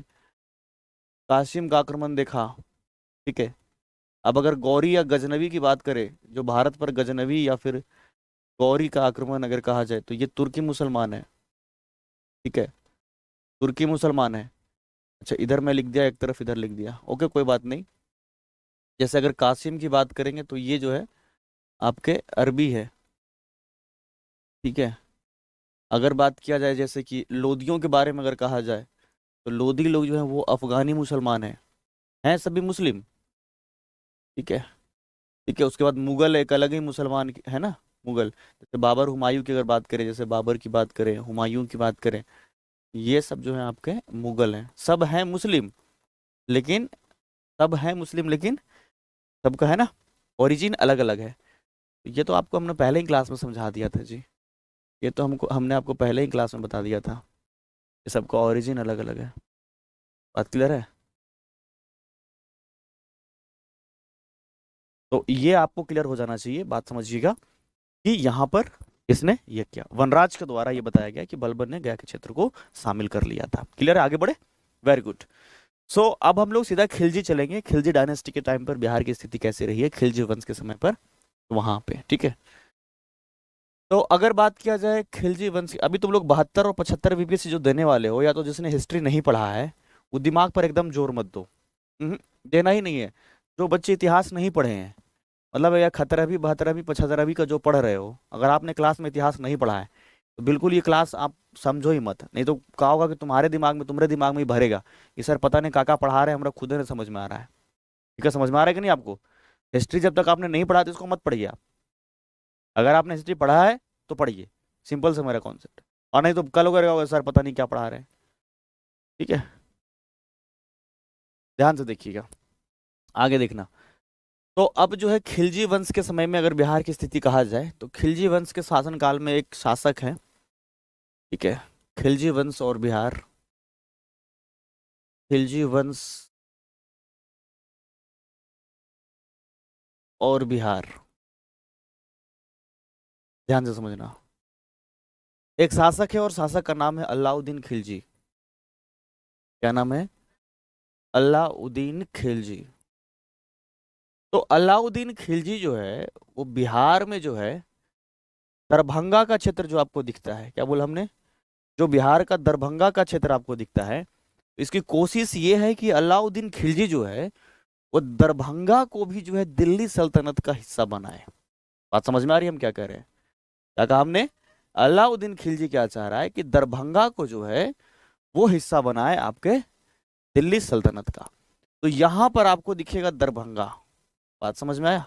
कासिम का आक्रमण देखा, ठीक है, अब अगर गौरी या गजनबी की बात करें, जो भारत पर गजनबी या फिर गौरी का आक्रमण अगर कहा जाए, तो ये तुर्की मुसलमान है। ठीक है, तुर्की मुसलमान है। अच्छा, इधर मैं लिख दिया एक तरफ, इधर लिख दिया, ओके कोई बात नहीं। जैसे अगर कासिम की बात करेंगे तो ये जो है आपके अरबी है। ठीक है, अगर बात किया जाए जैसे कि लोदियों के बारे में अगर कहा जाए, तो लोदी लोग जो है वो अफगानी मुसलमान हैं सभी मुस्लिम। ठीक है, ठीक है। उसके बाद मुगल एक अलग ही मुसलमान है ना, मुगल। जैसे बाबर हुमायूं की अगर बात करें, जैसे बाबर की बात करें, हुमायूं की बात करें, ये सब जो है आपके मुगल हैं। सब हैं मुस्लिम, लेकिन सब हैं मुस्लिम लेकिन सबका है ना ओरिजिन अलग अलग है। ये तो आपको हमने पहले ही क्लास में समझा दिया था जी, ये तो हमने आपको पहले ही क्लास में बता दिया था, ये सबका ओरिजिन अलग अलग है। बात क्लियर है? तो ये आपको क्लियर हो जाना चाहिए, बात समझिएगा कि यहाँ पर इसने ये किया, वनराज के द्वारा ये बताया गया कि बलबन ने गया के क्षेत्र को शामिल कर लिया था। क्लियर है? आगे बढ़े, वेरी गुड। सो अब हम लोग सीधा खिलजी चलेंगे। खिलजी डायनेस्टी के टाइम पर बिहार की स्थिति कैसे रही है, खिलजी वंश के समय पर वहां पे। ठीक है, तो अगर बात किया जाए खिलजी वंश की, अभी तुम लोग 72 और 75 बीपीएससी जो देने वाले हो, या तो जिसने हिस्ट्री नहीं पढ़ा है वो दिमाग पर एकदम जोर मत दो। देना ही नहीं है। जो बच्चे इतिहास नहीं पढ़े हैं, मतलब या 11वीं 72वीं 75वीं का जो पढ़ रहे हो, अगर आपने क्लास में इतिहास नहीं पढ़ा है तो बिल्कुल ये क्लास आप समझो ही मत, नहीं तो कहा होगा कि तुम्हारे दिमाग में, तुम्हारे दिमाग में ही भरेगा कि सर पता नहीं काका पढ़ा रहे हैं, हमरा खुद नहीं समझ में आ रहा है। ठीक है, समझ में आ रहा है कि नहीं आपको? हिस्ट्री जब तक आपने नहीं पढ़ा तो इसको मत पढ़िए आप। अगर आपने हिस्ट्री पढ़ा है तो पढ़िए, सिंपल से मेरा कॉन्सेप्ट। और नहीं तो कल होगा सर पता नहीं क्या पढ़ा रहे हैं। ठीक है, ध्यान से देखिएगा, आगे देखना। तो अब जो है खिलजी वंश के समय में अगर बिहार की स्थिति कहा जाए, तो खिलजी वंश के शासनकाल में एक शासक है। ठीक है, खिलजी वंश और बिहार, खिलजी वंश और बिहार, ध्यान से समझना। एक शासक है और शासक का नाम है अलाउद्दीन खिलजी। क्या नाम है? अलाउद्दीन खिलजी। तो अलाउद्दीन खिलजी जो है वो बिहार में जो है दरभंगा का क्षेत्र जो आपको दिखता है, क्या बोला हमने, जो बिहार का दरभंगा का क्षेत्र आपको दिखता है, इसकी कोशिश ये है कि अलाउद्दीन खिलजी जो है वो दरभंगा को भी जो है दिल्ली सल्तनत का हिस्सा बनाए। बात समझ में आ रही है हम क्या कह रहे हैं? क्या कहा हमने? अलाउद्दीन खिलजी क्या चाह रहा है कि दरभंगा को जो है वो हिस्सा बनाए आपके दिल्ली सल्तनत का। तो यहां पर आपको दिखेगा दरभंगा। बात समझ में आया?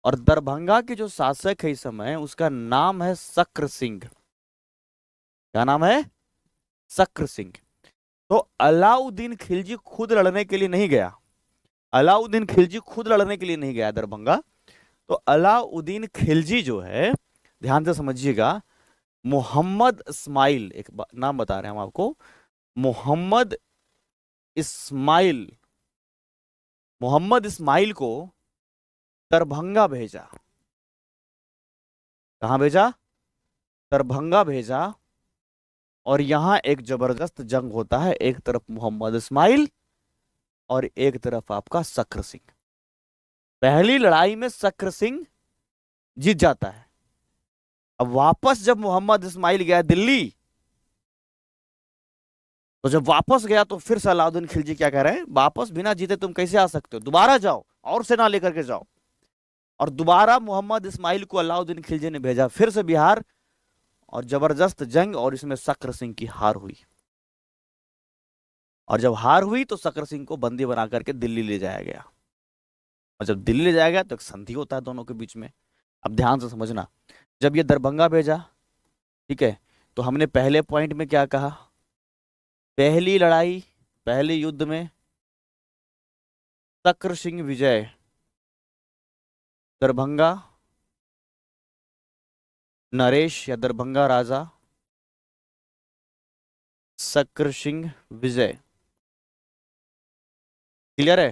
और दरभंगा के जो शासक है इस समय, उसका नाम है शक्र सिंह। क्या नाम है? शक्र सिंह। तो अलाउद्दीन खिलजी खुद लड़ने के लिए नहीं गया, अलाउद्दीन खिलजी खुद लड़ने के लिए नहीं गया दरभंगा। तो अलाउद्दीन खिलजी जो है, ध्यान से समझिएगा, मोहम्मद इस्माइल, एक नाम बता रहे हैं हम आपको, मोहम्मद इस्माइल, मोहम्मद इस्माइल को दरभंगा भेजा। कहां भेजा? दरभंगा भेजा। और यहां एक जबरदस्त जंग होता है, एक तरफ मोहम्मद इस्माइल और एक तरफ आपका सक्र सिंह। पहली लड़ाई में सक्र सिंह जीत जाता है। अब वापस जब मोहम्मद इस्माइल गया दिल्ली, तो जब वापस गया तो फिर से अलाउद्दीन खिलजी क्या कह रहे हैं, वापस बिना जीते तुम कैसे आ सकते हो, दोबारा जाओ और सेना लेकर के जाओ। और दोबारा मोहम्मद इस्माइल को अलाउद्दीन खिलजी ने भेजा फिर से बिहार, और जबरदस्त जंग, और इसमें सक्र सिंह की हार हुई। और जब हार हुई तो सक्र सिंह को बंदी बना करके दिल्ली ले जाया गया। और जब दिल्ली ले जाया गया तो एक संधि होता है दोनों के बीच में। अब ध्यान से समझना, जब ये दरभंगा भेजा, ठीक है, तो हमने पहले पॉइंट में क्या कहा, पहली लड़ाई, पहले युद्ध में सक्र सिंह विजय, दरभंगा नरेश या दरभंगा राजा सक्र सिंह विजय। क्लियर है?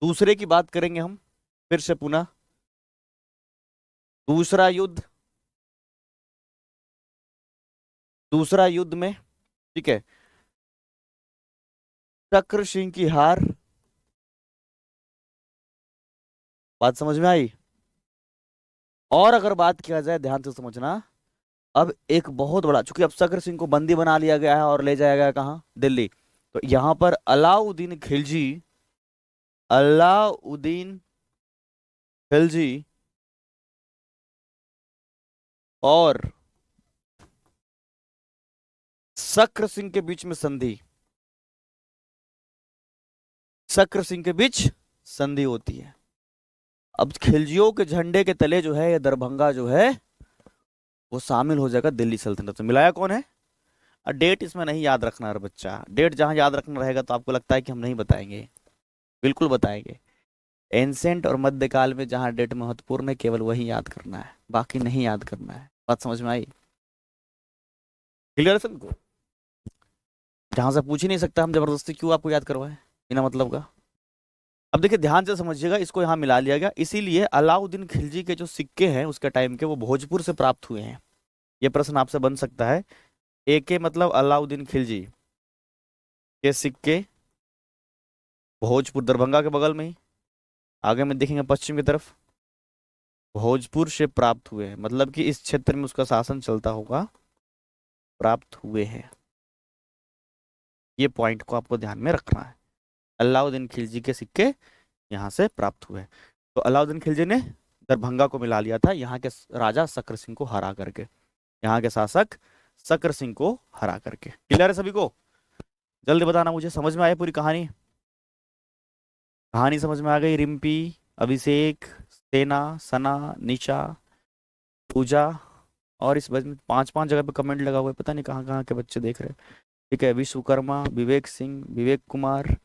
दूसरे की बात करेंगे हम फिर से पुनः। दूसरा युद्ध, दूसरा युद्ध में, ठीक है, सक्र सिंह की हार। बात समझ में आई? और अगर बात किया जाए, ध्यान से समझना, अब एक बहुत बड़ा, चूंकि अब सक्र सिंह को बंदी बना लिया गया है और ले जाया गया कहाँ, दिल्ली, तो यहां पर अलाउद्दीन खिलजी, अलाउद्दीन खिलजी और सक्र सिंह के बीच में संधि, सक्र सिंह के बीच संधि होती है। अब खिलजियों के झंडे के तले जो है, ये दरभंगा जो है वो शामिल हो जाएगा दिल्ली सल्तनत में। मिलाया कौन है? और डेट इसमें नहीं याद रखना है बच्चा, डेट जहां याद रखना रहेगा तो आपको लगता है कि हम नहीं बताएंगे, बिल्कुल बताएंगे। एंसेंट और मध्यकाल में जहां डेट महत्वपूर्ण है केवल वही याद करना है, बाकी नहीं याद करना है। बात समझ में आई? क्लियर है सबको? जहां से पूछ ही नहीं सकता, हम जबरदस्ती क्यों आपको याद करवाएं बिना मतलब का। अब देखिए ध्यान से समझिएगा, इसको यहाँ मिला लिया गया, इसीलिए अलाउद्दीन खिलजी के जो सिक्के हैं उसके टाइम के, वो भोजपुर से प्राप्त हुए हैं। ये प्रश्न आपसे बन सकता है, एके मतलब अलाउद्दीन खिलजी के सिक्के भोजपुर, दरभंगा के बगल में ही, आगे में देखेंगे पश्चिम की तरफ, भोजपुर से प्राप्त हुए हैं, मतलब कि इस क्षेत्र में उसका शासन चलता होगा, प्राप्त हुए हैं। ये पॉइंट को आपको ध्यान में रखना है, अलाउद्दीन खिलजी के सिक्के यहाँ से प्राप्त हुए। तो अलाउद्दीन खिलजी ने दरभंगा को मिला लिया था यहाँ के राजा सक्र सिंह को हरा करके, यहाँ के शासक सक्र सिंह को हरा करके। क्लियर है सभी को? जल्दी बताना मुझे, समझ में आई पूरी कहानी? कहानी समझ में आ गई? रिम्पी, अभिषेक, सेना, सना, निशा, पूजा, और इस बज में 5-5 जगह पे कमेंट लगा हुआ है, पता नहीं कहाँ कहाँ के बच्चे देख रहे हैं। ठीक है, विश्वकर्मा, विवेक सिंह, विवेक कुमार,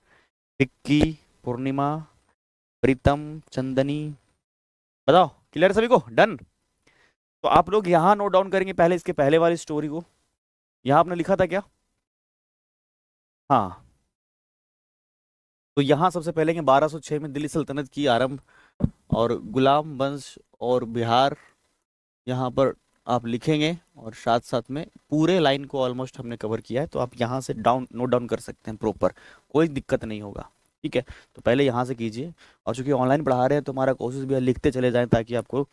विक्की, पूर्णिमा, प्रीतम, चंदनी। बताओ क्लियर सभी को? डन। तो आप लोग यहाँ नोट डाउन करेंगे पहले इसके पहले वाली स्टोरी को। यहाँ आपने लिखा था क्या? हाँ, तो यहाँ सबसे पहले कि 1206 में दिल्ली सल्तनत की आरंभ, और गुलाम वंश और बिहार यहाँ पर आप लिखेंगे, और साथ साथ में पूरे लाइन को ऑलमोस्ट हमने कवर किया है, तो आप यहाँ से नोट डाउन कर सकते हैं प्रॉपर, कोई दिक्कत नहीं होगा। ठीक है, तो पहले यहाँ से कीजिए, और चूंकि ऑनलाइन पढ़ा रहे हैं तो हमारा कोशिश भी है लिखते चले जाएं ताकि आपको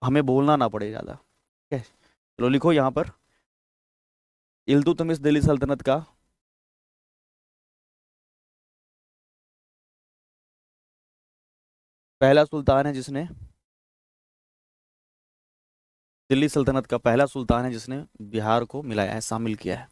हमें बोलना ना पड़े ज़्यादा। ठीक है, चलो लिखो यहाँ पर, इल्तुतमिश दिल्ली सल्तनत का पहला सुल्तान है जिसने, दिल्ली सल्तनत का पहला सुल्तान है जिसने बिहार को मिलाया है, शामिल किया है।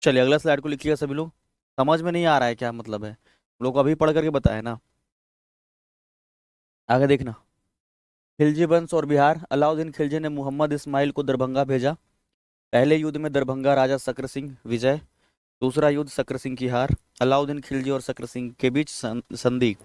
चलिए अगला स्लाइड को लिखिएगा सभी लोग। समझ में नहीं आ रहा है क्या मतलब है, लोग अभी पढ़ करके बताए ना। आगे देखना। खिलजी वंश और बिहार। अलाउद्दीन खिलजी ने मोहम्मद इस्माइल को दरभंगा भेजा। पहले युद्ध में दरभंगा राजा शक्र सिंह विजय। दूसरा युद्ध शक्र सिंह की हार। अलाउद्दीन खिलजी और शक्र सिंह के बीच संधि।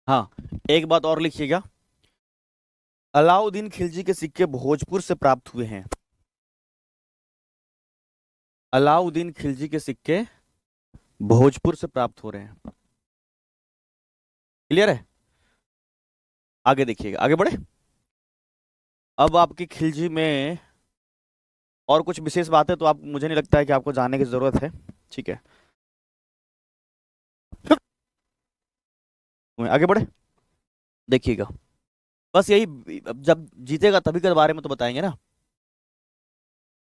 हाँ, एक बात और लिखिएगा। अलाउद्दीन खिलजी के सिक्के भोजपुर से प्राप्त हुए हैं। अलाउद्दीन खिलजी के सिक्के भोजपुर से प्राप्त हो रहे हैं। क्लियर है? आगे देखिएगा, आगे बढ़े। अब आपकी खिलजी में और कुछ विशेष बात है तो आप, मुझे नहीं लगता है कि आपको जानने की जरूरत है। ठीक है, आगे बढ़े। देखिएगा, बस यही, अब जब जीतेगा तभी के बारे में तो बताएंगे ना।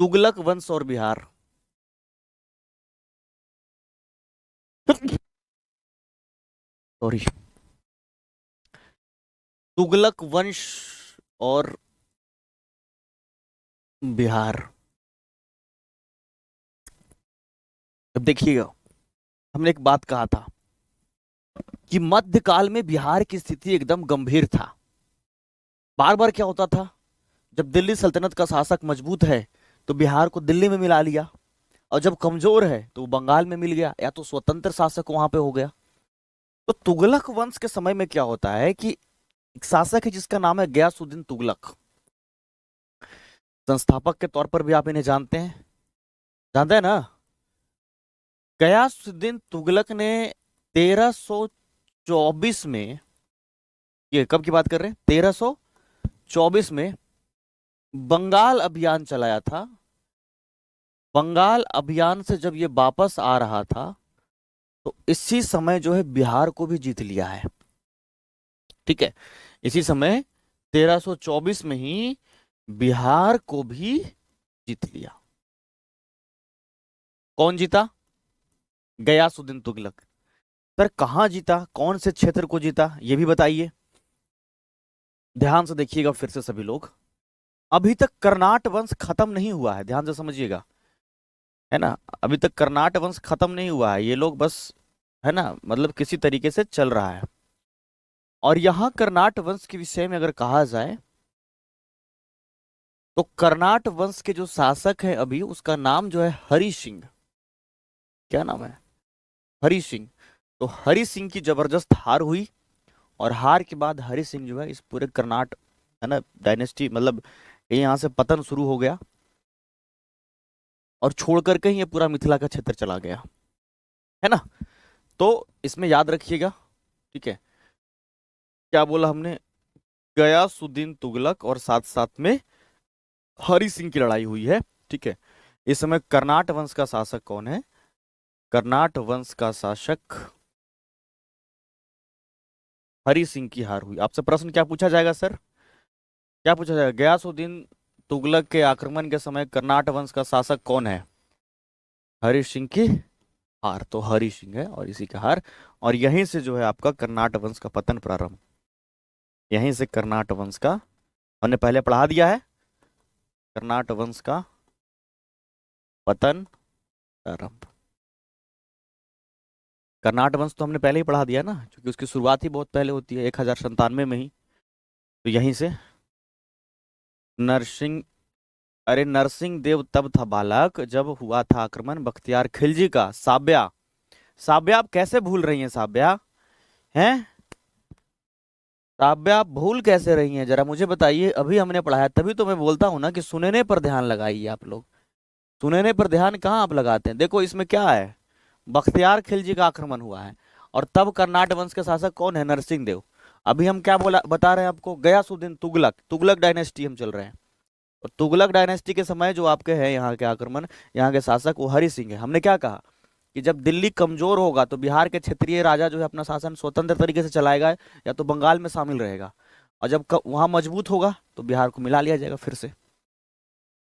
तुगलक वंश और बिहार। सॉरी, तुगलक वंश और बिहार। अब देखिएगा, हमने एक बात कहा था कि मध्यकाल में बिहार की स्थिति एकदम गंभीर था। बार बार क्या होता था, जब दिल्ली सल्तनत का शासक मजबूत है तो बिहार को दिल्ली में मिला लिया, और जब कमजोर है तो वो बंगाल में मिल गया, या तो स्वतंत्र शासक वहां पे हो गया। तो तुगलक वंश के समय में क्या होता है कि एक शासक है जिसका नाम है गयासुद्दीन तुगलक। संस्थापक के तौर पर भी आप इन्हें जानते हैं, जानते हैं ना। गयासुद्दीन तुगलक ने 1324 में, ये कब की बात कर रहे हैं, 1324 में बंगाल अभियान चलाया था। बंगाल अभियान से जब ये वापस आ रहा था तो इसी समय जो है बिहार को भी जीत लिया है। ठीक है, इसी समय 1324 में ही बिहार को भी जीत लिया। कौन जीता? गयासुद्दीन तुगलक। सर कहां जीता, कौन से क्षेत्र को जीता, ये भी बताइए। ध्यान से देखिएगा फिर से सभी लोग। अभी तक कर्नाट वंश खत्म नहीं हुआ है, ध्यान से समझिएगा, है ना। अभी तक कर्नाट वंश खत्म नहीं हुआ है, ये लोग बस, है ना, मतलब किसी तरीके से चल रहा है। और यहां कर्नाट वंश के विषय में अगर कहा जाए तो कर्नाट वंश के जो शासक है अभी, उसका नाम जो है हरि सिंह। क्या नाम है? हरि सिंह। तो हरि सिंह की जबरदस्त हार हुई, और हार के बाद हरि सिंह जो है इस पूरे कर्नाट, है ना, डायनेस्टी, मतलब यहाँ से पतन शुरू हो गया, और छोड़ करके ही ये पूरा मिथिला का क्षेत्र चला गया, है ना। तो इसमें याद रखिएगा, ठीक है, क्या बोला हमने, गयासुद्दीन तुगलक और साथ साथ में हरि सिंह की लड़ाई हुई है। ठीक है, इस समय कर्नाट वंश का शासक कौन है? कर्नाट वंश का शासक हरि सिंह की हार हुई। आपसे प्रश्न क्या पूछा जाएगा सर? क्या पूछा जाएगा? गयासुद्दीन तुगलक के आक्रमण के समय कर्नाट वंश का शासक कौन है? हरि सिंह की हार। तो हरि सिंह है और इसी का हार, और यहीं से जो है आपका कर्नाट वंश का पतन प्रारंभ। यहीं से कर्नाट वंश का, हमने पहले पढ़ा दिया है, कर्नाट वंश का पतन प्रारंभ। कर्नाट वंश तो हमने पहले ही पढ़ा दिया ना, क्योंकि उसकी शुरुआत ही बहुत पहले होती है, 1097 में ही। तो यहीं से नरसिंह, अरे नरसिंह देव तब था बालक जब हुआ था आक्रमण बख्तियार खिलजी का। साब्या, साब्या आप कैसे भूल रही हैं? साब्या हैं, साब्या आप भूल कैसे रही हैं, जरा मुझे बताइए। अभी हमने पढ़ाया, तभी तो मैं बोलता हूं ना कि सुनने पर ध्यान लगाइए आप लोग। सुनने पर ध्यान कहाँ आप लगाते हैं? देखो इसमें क्या है, बख्तियार खिलजी का आक्रमण हुआ है, और तब कर्नाट वंश के शासक कौन है? नरसिंह देव। अभी हम क्या बोला, बता रहे हैं आपको, गयासुद्दीन तुगलक, तुगलक डायनेस्टी हम चल रहे हैं। और तुगलक डायनेस्टी के समय जो आपके हैं यहाँ के आक्रमण, यहाँ के शासक वो हरि सिंह है। हमने क्या कहा कि जब दिल्ली कमजोर होगा तो बिहार के क्षेत्रीय राजा जो है अपना शासन स्वतंत्र तरीके से चलाएगा या तो बंगाल में शामिल रहेगा, और जब वहां मजबूत होगा तो बिहार को मिला लिया जाएगा फिर से।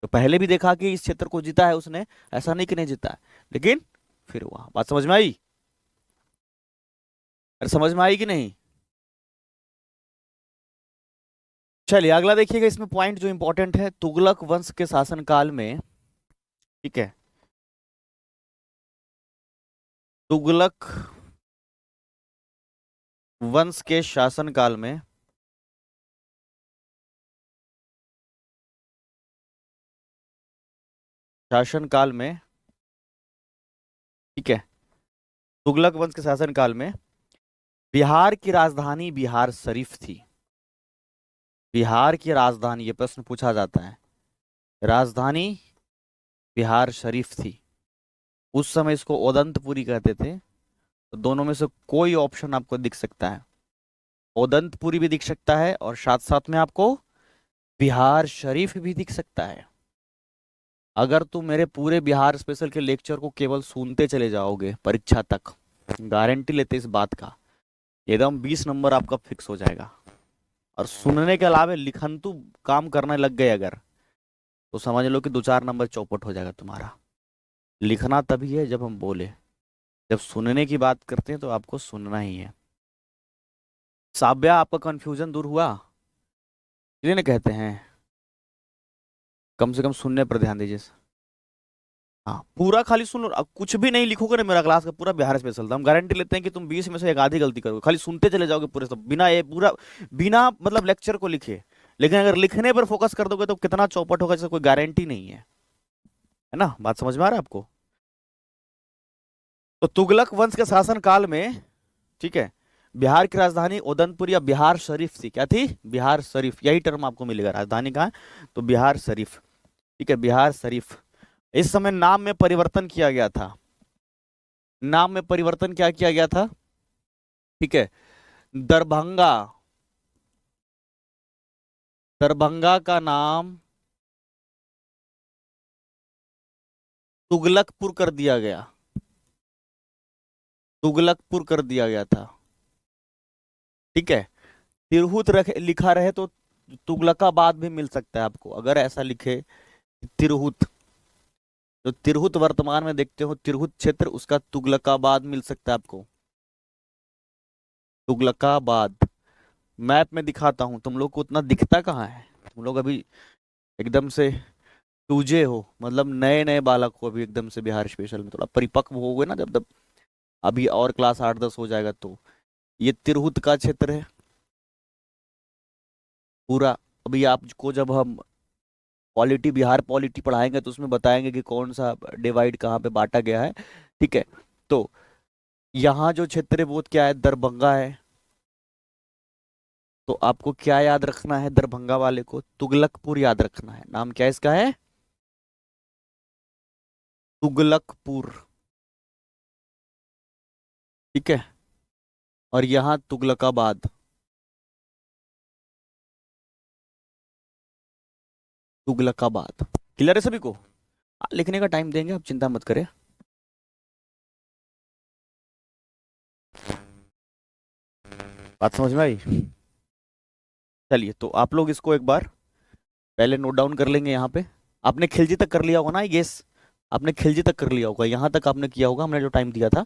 तो पहले भी देखा कि इस क्षेत्र को जीता है उसने, ऐसा नहीं कि नहीं जीता है, लेकिन फिर हुआ। बात समझ में आई? अरे समझ में आई कि नहीं? चलिए अगला देखिएगा, इसमें पॉइंट जो इंपॉर्टेंट है, तुगलक वंश के शासनकाल में, ठीक है, तुगलक वंश के शासनकाल में शासनकाल में ठीक है, तुगलक वंश के शासनकाल में बिहार की राजधानी बिहार शरीफ थी। बिहार की राजधानी, ये प्रश्न पूछा जाता है, राजधानी बिहार शरीफ थी। उस समय इसको ओदंतपुरी कहते थे। तो दोनों में से कोई ऑप्शन आपको दिख सकता है, ओदंतपुरी भी दिख सकता है और साथ साथ में आपको बिहार शरीफ भी दिख सकता है। अगर तुम मेरे पूरे बिहार स्पेशल के लेक्चर को केवल सुनते चले जाओगे परीक्षा तक, गारंटी लेते इस बात का, एकदम 20 नंबर आपका फिक्स हो जाएगा। और सुनने के अलावा लिखंतु काम करने लग गए अगर, तो समझ लो कि 2-4 नंबर चौपट हो जाएगा तुम्हारा। लिखना तभी है जब हम बोले, जब सुनने की बात करते हैं तो आपको सुनना ही है। साव्या, आपका कंफ्यूजन दूर हुआ? इसलिए ना कहते हैं कम से कम सुनने पर ध्यान दीजिए। हाँ, पूरा खाली सुन लो, अब कुछ भी नहीं लिखोगे ना, मेरा क्लास का पूरा बिहार स्पेशल था, हम गारंटी लेते हैं कि तुम 20 में से एक आधी गलती करोगे, खाली सुनते चले जाओगे पूरे सब, बिना ये पूरा, बिना मतलब लेक्चर को लिखे। लेकिन अगर लिखने पर फोकस कर दोगे तो कितना चौपट होगा इसका कोई गारंटी नहीं है ना? बात समझ में आ रहा है आपको? तो तुगलक वंश के शासन काल में, ठीक है, बिहार की राजधानी उदयपुर या बिहार शरीफ थी। क्या थी? बिहार शरीफ, यही टर्म आपको मिलेगा। राजधानी कहाँ है? तो बिहार शरीफ, ठीक है, बिहार शरीफ। इस समय नाम में परिवर्तन किया गया था। नाम में परिवर्तन क्या किया गया था? ठीक है, दरभंगा, दरभंगा का नाम तुगलकपुर कर दिया गया। तुगलकपुर कर दिया गया था, ठीक है। तिरहुत लिखा रहे तो तुगलकाबाद भी मिल सकता है आपको, अगर ऐसा लिखे तिरहुत, तो तिरहुत वर्तमान में देखते हो तिरहुत क्षेत्र, उसका तुगलकाबाद मिल सकता है आपको। तुगलकाबाद मैप में दिखाता हूं, तुम लोग को उतना दिखता कहाँ है, तुम लोग अभी एकदम से टूजे हो, मतलब नए नए बालक हो अभी एकदम से। बिहार स्पेशल में थोड़ा परिपक्व हो गए ना जब तब, अभी और क्लास 8-10 हो जाएगा तो। ये तिरहुत का क्षेत्र है पूरा। अभी आपको जब हम पॉलिटी, बिहार पॉलिटी पढ़ाएंगे तो उसमें बताएंगे कि कौन सा डिवाइड कहाँ पे बांटा गया है, ठीक है। तो यहाँ जो क्षेत्र है वो क्या है? दरभंगा है। तो आपको क्या याद रखना है? दरभंगा वाले को तुगलकपुर याद रखना है। नाम क्या इसका है? तुगलकपुर, ठीक है। और यहाँ तुगलकाबाद, तुगलकाबाद। क्लियर है सभी को? लिखने का टाइम देंगे, आप चिंता मत करें। बात समझ में आई? चलिए, तो आप लोग इसको एक बार पहले नोट डाउन कर लेंगे। यहाँ पे आपने खिलजी तक कर लिया होगा ना? यस, आपने खिलजी तक कर लिया होगा, यहाँ तक आपने किया होगा, हमने जो टाइम दिया था।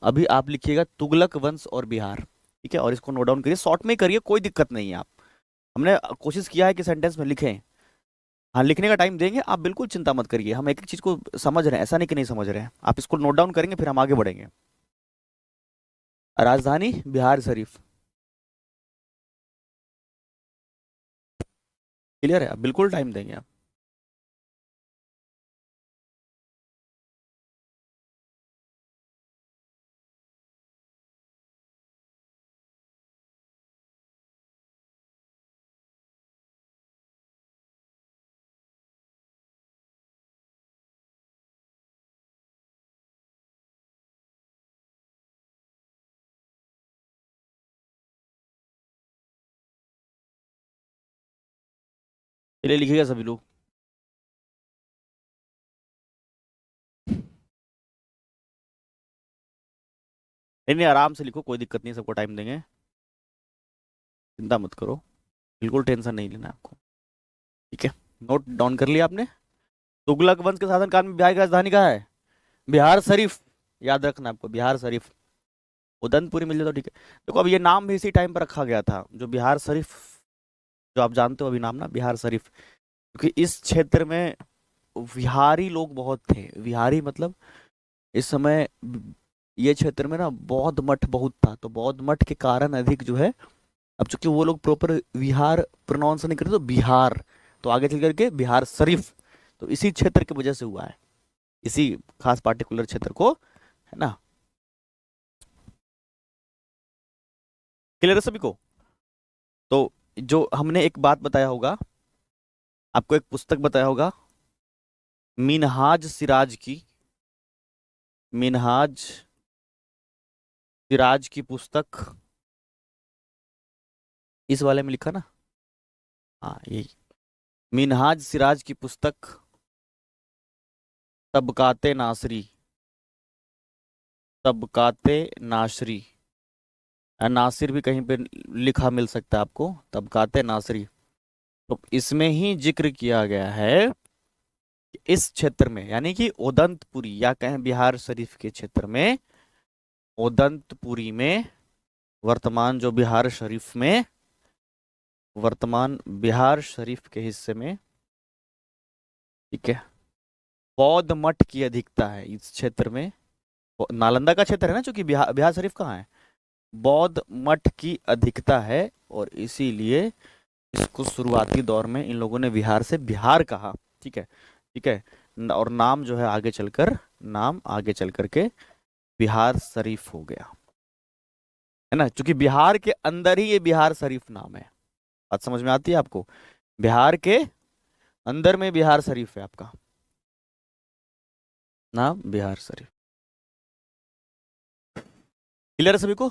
अभी आप लिखिएगा तुगलक वंश और बिहार, ठीक है, और इसको नोट डाउन करिए, शॉर्ट में ही करिए, कोई दिक्कत नहीं है। आप, हमने कोशिश किया है कि सेंटेंस में लिखें। हाँ, लिखने का टाइम देंगे, आप बिल्कुल चिंता मत करिए, हम एक एक चीज को समझ रहे हैं, ऐसा नहीं कि नहीं समझ रहे हैं। आप इसको नोट डाउन करेंगे फिर हम आगे बढ़ेंगे। राजधानी बिहार शरीफ, क्लियर है? आप बिल्कुल टाइम देंगे आप। चलिए लिखिएगा सभी लोग। नहीं नहीं, आराम से लिखो, कोई दिक्कत नहीं, सबको टाइम देंगे, चिंता मत करो, बिल्कुल टेंशन नहीं लेना आपको। ठीक है, नोट डाउन कर लिया आपने? तुगलक वंश के शासनकाल में बिहार की राजधानी कहाँ है? बिहार शरीफ, याद रखना आपको, बिहार शरीफ। उदनपुरी मिल जाए तो ठीक है। देखो अब ये नाम भी इसी टाइम पर रखा गया था, जो बिहार शरीफ, जो आप जानते हो अभी नाम ना, बिहार शरीफ, क्योंकि इस क्षेत्र में विहारी लोग बहुत थे। विहारी मतलब इस समय ये क्षेत्र में ना बौद्ध मठ बहुत था, तो बौद्ध मठ के कारण अधिक जो है, अब चूंकि वो लोग प्रॉपर विहार प्रोनाउंस नहीं करते तो बिहार, तो आगे चल करके बिहार शरीफ, तो इसी क्षेत्र की वजह से हुआ है, इसी खास पार्टिकुलर क्षेत्र को, है ना? क्लियर है सभी को? तो जो हमने एक बात बताया होगा आपको, एक पुस्तक बताया होगा, मिनहाज सिराज की, मिनहाज सिराज की पुस्तक, इस वाले में लिखा ना, हाँ यही, मिनहाज सिराज की पुस्तक, तबकाते नासरी, तबकाते नासरी, नासिर भी कहीं पे लिखा मिल सकता है आपको, तबकाते नासरी। तो इसमें ही जिक्र किया गया है कि इस क्षेत्र में, यानी कि ओदंतपुरी या कहें बिहार शरीफ के क्षेत्र में, ओदंतपुरी में, वर्तमान जो बिहार शरीफ में, वर्तमान बिहार शरीफ के हिस्से में, ठीक है, बौद्ध मठ की अधिकता है इस क्षेत्र में। नालंदा का क्षेत्र है ना, क्योंकि बिहार, बिहार शरीफ कहाँ है, बौद्ध मठ की अधिकता है, और इसीलिए इसको शुरुआती दौर में इन लोगों ने बिहार से बिहार कहा। ठीक है, ठीक है, और नाम जो है आगे चलकर, नाम आगे चल करके बिहार शरीफ हो गया, है ना, क्योंकि बिहार के अंदर ही ये बिहार शरीफ नाम है। बात समझ में आती है आपको? बिहार के अंदर में बिहार शरीफ है आपका नाम, बिहार शरीफ। क्लियर है सभी को?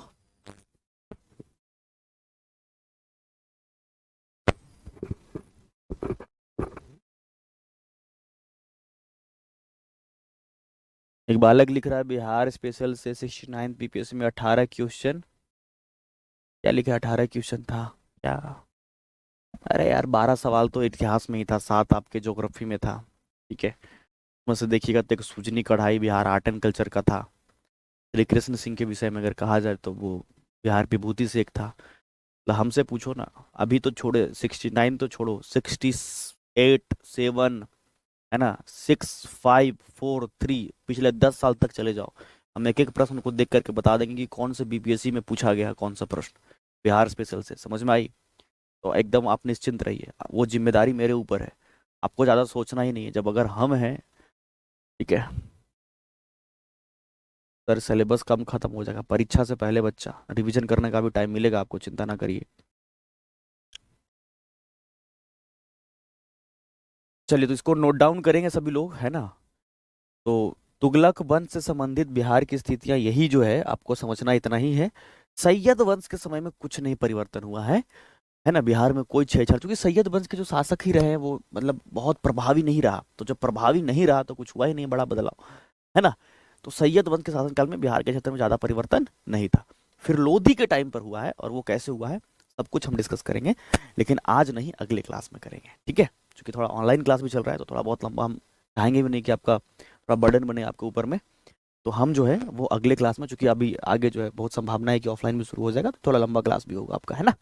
एक बालक लिख रहा है बिहार स्पेशल से 69 पीपीएससी में 18 क्वेश्चन, क्या लिखा है, 18 क्वेश्चन था क्या? अरे यार 12 सवाल तो इतिहास में ही था, 7 आपके ज्योग्राफी में था। ठीक है, उसमें से देखिएगा तो एक सूजनी कढ़ाई बिहार आर्ट एंड कल्चर का था। श्री कृष्ण सिंह के विषय में अगर कहा जाए तो वो बिहार विभूति से एक था। तो हमसे पूछो ना, अभी तो छोड़े, 69 तो छोड़ो, 68, 7, है ना, 6, 5, 4, 3, पिछले 10 साल तक चले जाओ, हम एक एक प्रश्न को देख करके बता देंगे कि कौन से बीपीएससी में पूछा गया कौन सा प्रश्न बिहार स्पेशल से। समझ में आई? तो एकदम आप निश्चिंत रहिए, वो जिम्मेदारी मेरे ऊपर है, आपको ज़्यादा सोचना ही नहीं है। जब अगर हम हैं, ठीक है सर, सिलेबस कम खत्म हो जाएगा, परीक्षा से पहले बच्चा रिवीजन करने का भी टाइम मिलेगा आपको, चिंता ना करिए। चलिए, तो इसको नोट डाउन करेंगे सभी लोग, है ना? तो तुगलक वंश से संबंधित बिहार की स्थितियां यही जो है, आपको समझना इतना ही है। सैयद वंश के समय में कुछ नहीं परिवर्तन हुआ है ना, बिहार में कोई छेड़छाड़, क्योंकि सैयद वंश के जो शासक ही रहे हैं वो मतलब बहुत प्रभावी नहीं रहा, तो जब प्रभावी नहीं रहा तो कुछ हुआ ही नहीं बड़ा बदलाव, है ना? तो सैयद वंश के शासनकाल में बिहार के क्षेत्र में ज्यादा परिवर्तन नहीं था। फिर लोधी के टाइम पर हुआ है, और वो कैसे हुआ है सब कुछ हम डिस्कस करेंगे, लेकिन आज नहीं, अगले क्लास में करेंगे। ठीक है, क्योंकि थोड़ा ऑनलाइन क्लास भी चल रहा है, तो थोड़ा बहुत लंबा हम चाहेंगे भी नहीं कि आपका थोड़ा बर्डन बने आपके ऊपर में। तो हम जो है वो अगले क्लास में, चूंकि अभी आगे जो है बहुत संभावना है कि ऑफलाइन भी शुरू हो जाएगा, तो थोड़ा लंबा क्लास भी होगा आपका, है ना?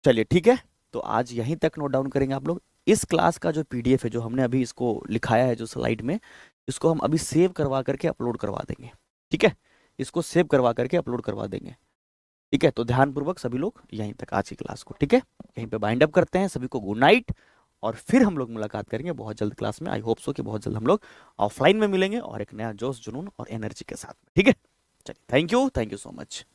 चलिए ठीक है, तो आज यहीं तक नोट डाउन करेंगे आप लोग। इस क्लास का जो पीडीएफ है, जो हमने अभी इसको लिखाया है जो स्लाइड में, इसको हम अभी सेव करवा करके अपलोड करवा देंगे। ठीक है, इसको सेव करवा करके अपलोड करवा देंगे। ठीक है, तो ध्यानपूर्वक सभी लोग यहीं तक आज की क्लास को, ठीक है, यहीं पे बाइंड अप करते हैं। सभी को गुड नाइट, और फिर हम लोग मुलाकात करेंगे बहुत जल्द क्लास में। आई होप सो कि बहुत जल्द हम लोग ऑफलाइन में मिलेंगे, और एक नया जोश जुनून और एनर्जी के साथ में। ठीक है, चलिए, थैंक यू सो मच।